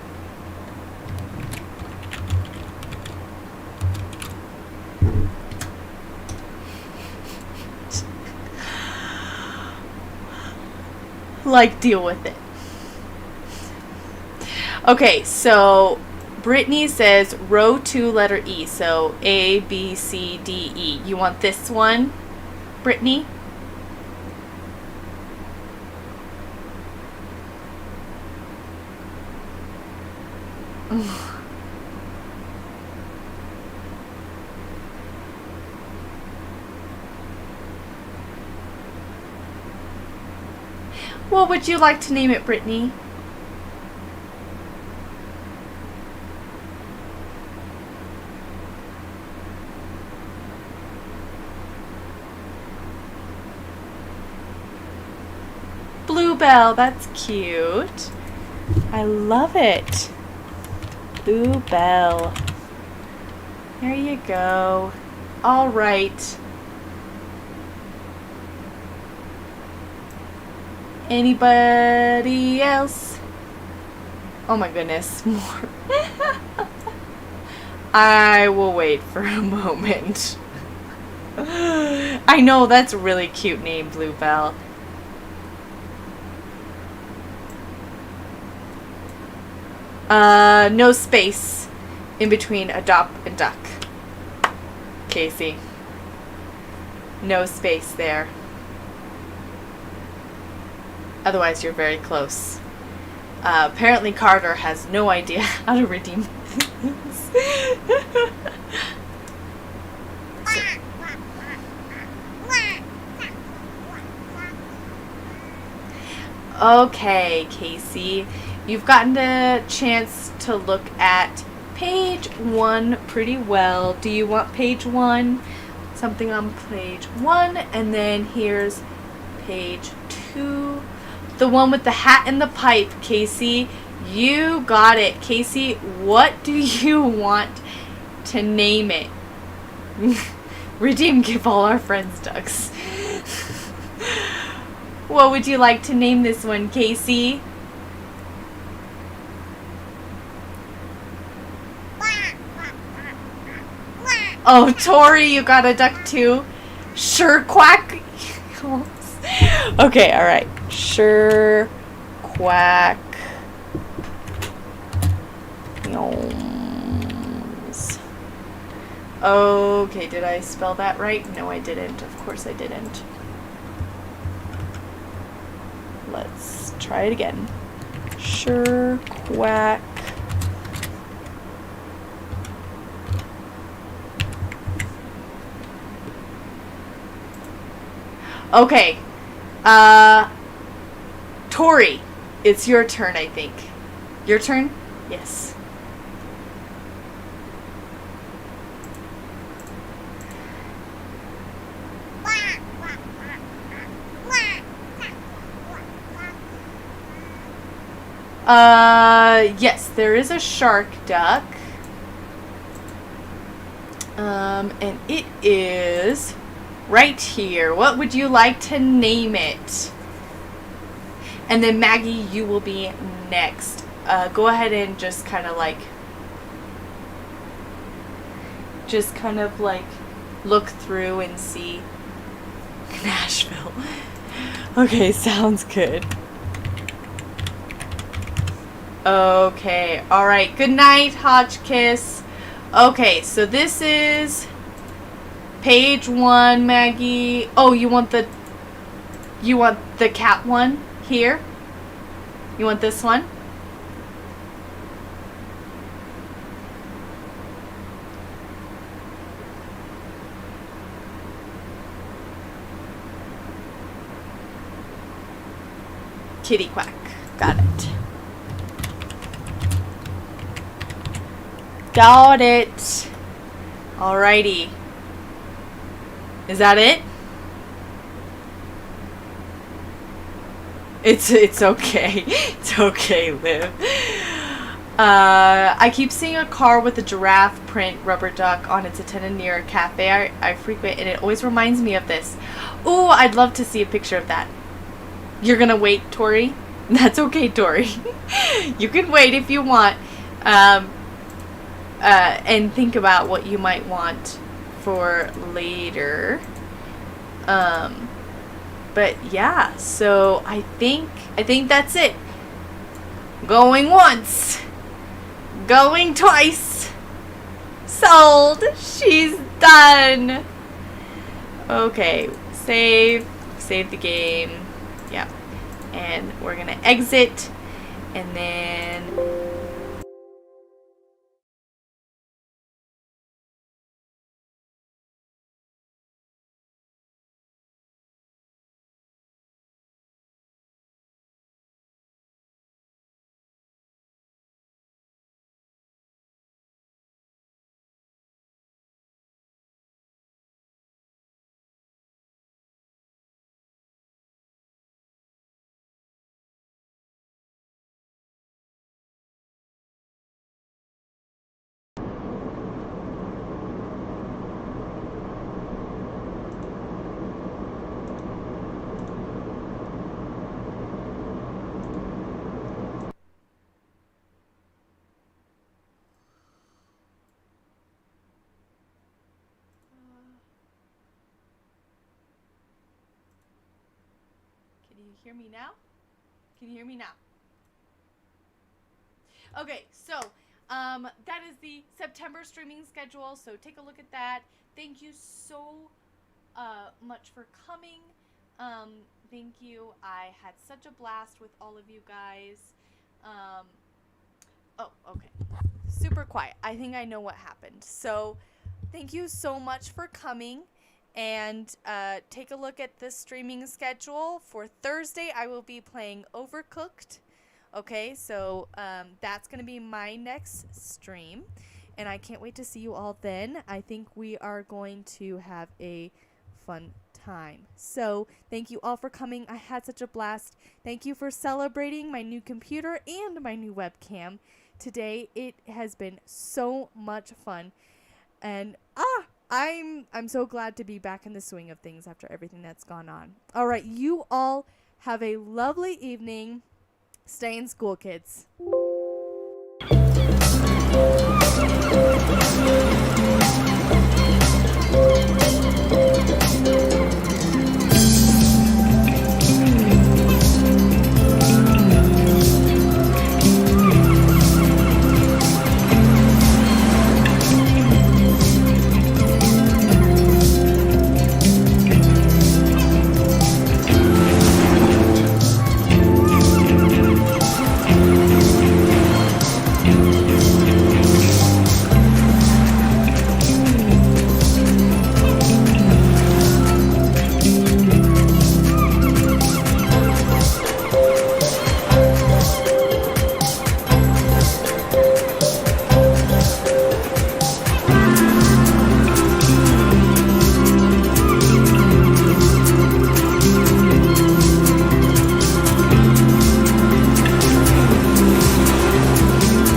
Like, deal with it. Okay, so Brittany says row 2, letter E. So A, B, C, D, E. You want this one, Brittany? What would you like to name it, Brittany? Bluebell, that's cute. I love it. Bluebell. There you go. All right. Anybody else? Oh my goodness, more. I will wait for a moment. I know, that's a really cute name, Bluebell. No space in between adopt and duck. Casey. No space there. Otherwise, you're very close. Apparently, Carter has no idea how to redeem this. Okay, Casey. You've gotten a chance to look at page 1 pretty well. Do you want page 1? Something on page 1, and then here's page 2. The one with the hat and the pipe, Casey. You got it. Casey, what do you want to name it? Redeem, give all our friends ducks. What would you like to name this one, Casey? Oh, Tori, you got a duck too? Sure quack. Okay, alright. Sure quack. Gnomes. Okay, did I spell that right? No, I didn't. Of course I didn't. Let's try it again. Sure quack. Okay. Tori, it's your turn, I think. Your turn? Yes. Yes, there is a shark duck. And it is right here. What would you like to name it? And then Maggie, you will be next. Go ahead and just kind of like look through and see. Nashville. Okay, sounds good. Okay, alright. Good night, Hotchkiss. Okay, so this is page 1, Maggie. Oh, you want the cat one here? You want this one? Kitty quack. Got it. Got it. Alrighty. Is that it? It's okay. It's okay, Liv. I keep seeing a car with a giraffe print rubber duck on its attendant near a cafe I frequent, and it always reminds me of this. Ooh, I'd love to see a picture of that. You're gonna wait, Tori? That's okay, Tori. You can wait if you want. And think about what you might want for later. But yeah, so I think that's it. Going once. Going twice. Sold. She's done. Okay, save the game. Yeah. And we're gonna exit, and then can you hear me now? Can you hear me now? Okay, so that is the September streaming schedule, so take a look at that. Thank you so much for coming. Thank you. I had such a blast with all of you guys. Oh, okay. Super quiet. I think I know what happened. So thank you so much for coming. And take a look at the streaming schedule. For Thursday, I will be playing Overcooked Okay, so that's going to be my next stream, and I can't wait to see you all then. I think we are going to have a fun time. So thank you all for coming. I had such a blast. Thank you for celebrating my new computer and my new webcam today. It has been so much fun, and I'm so glad to be back in the swing of things after everything that's gone on. All right, you all have a lovely evening. Stay in school, kids.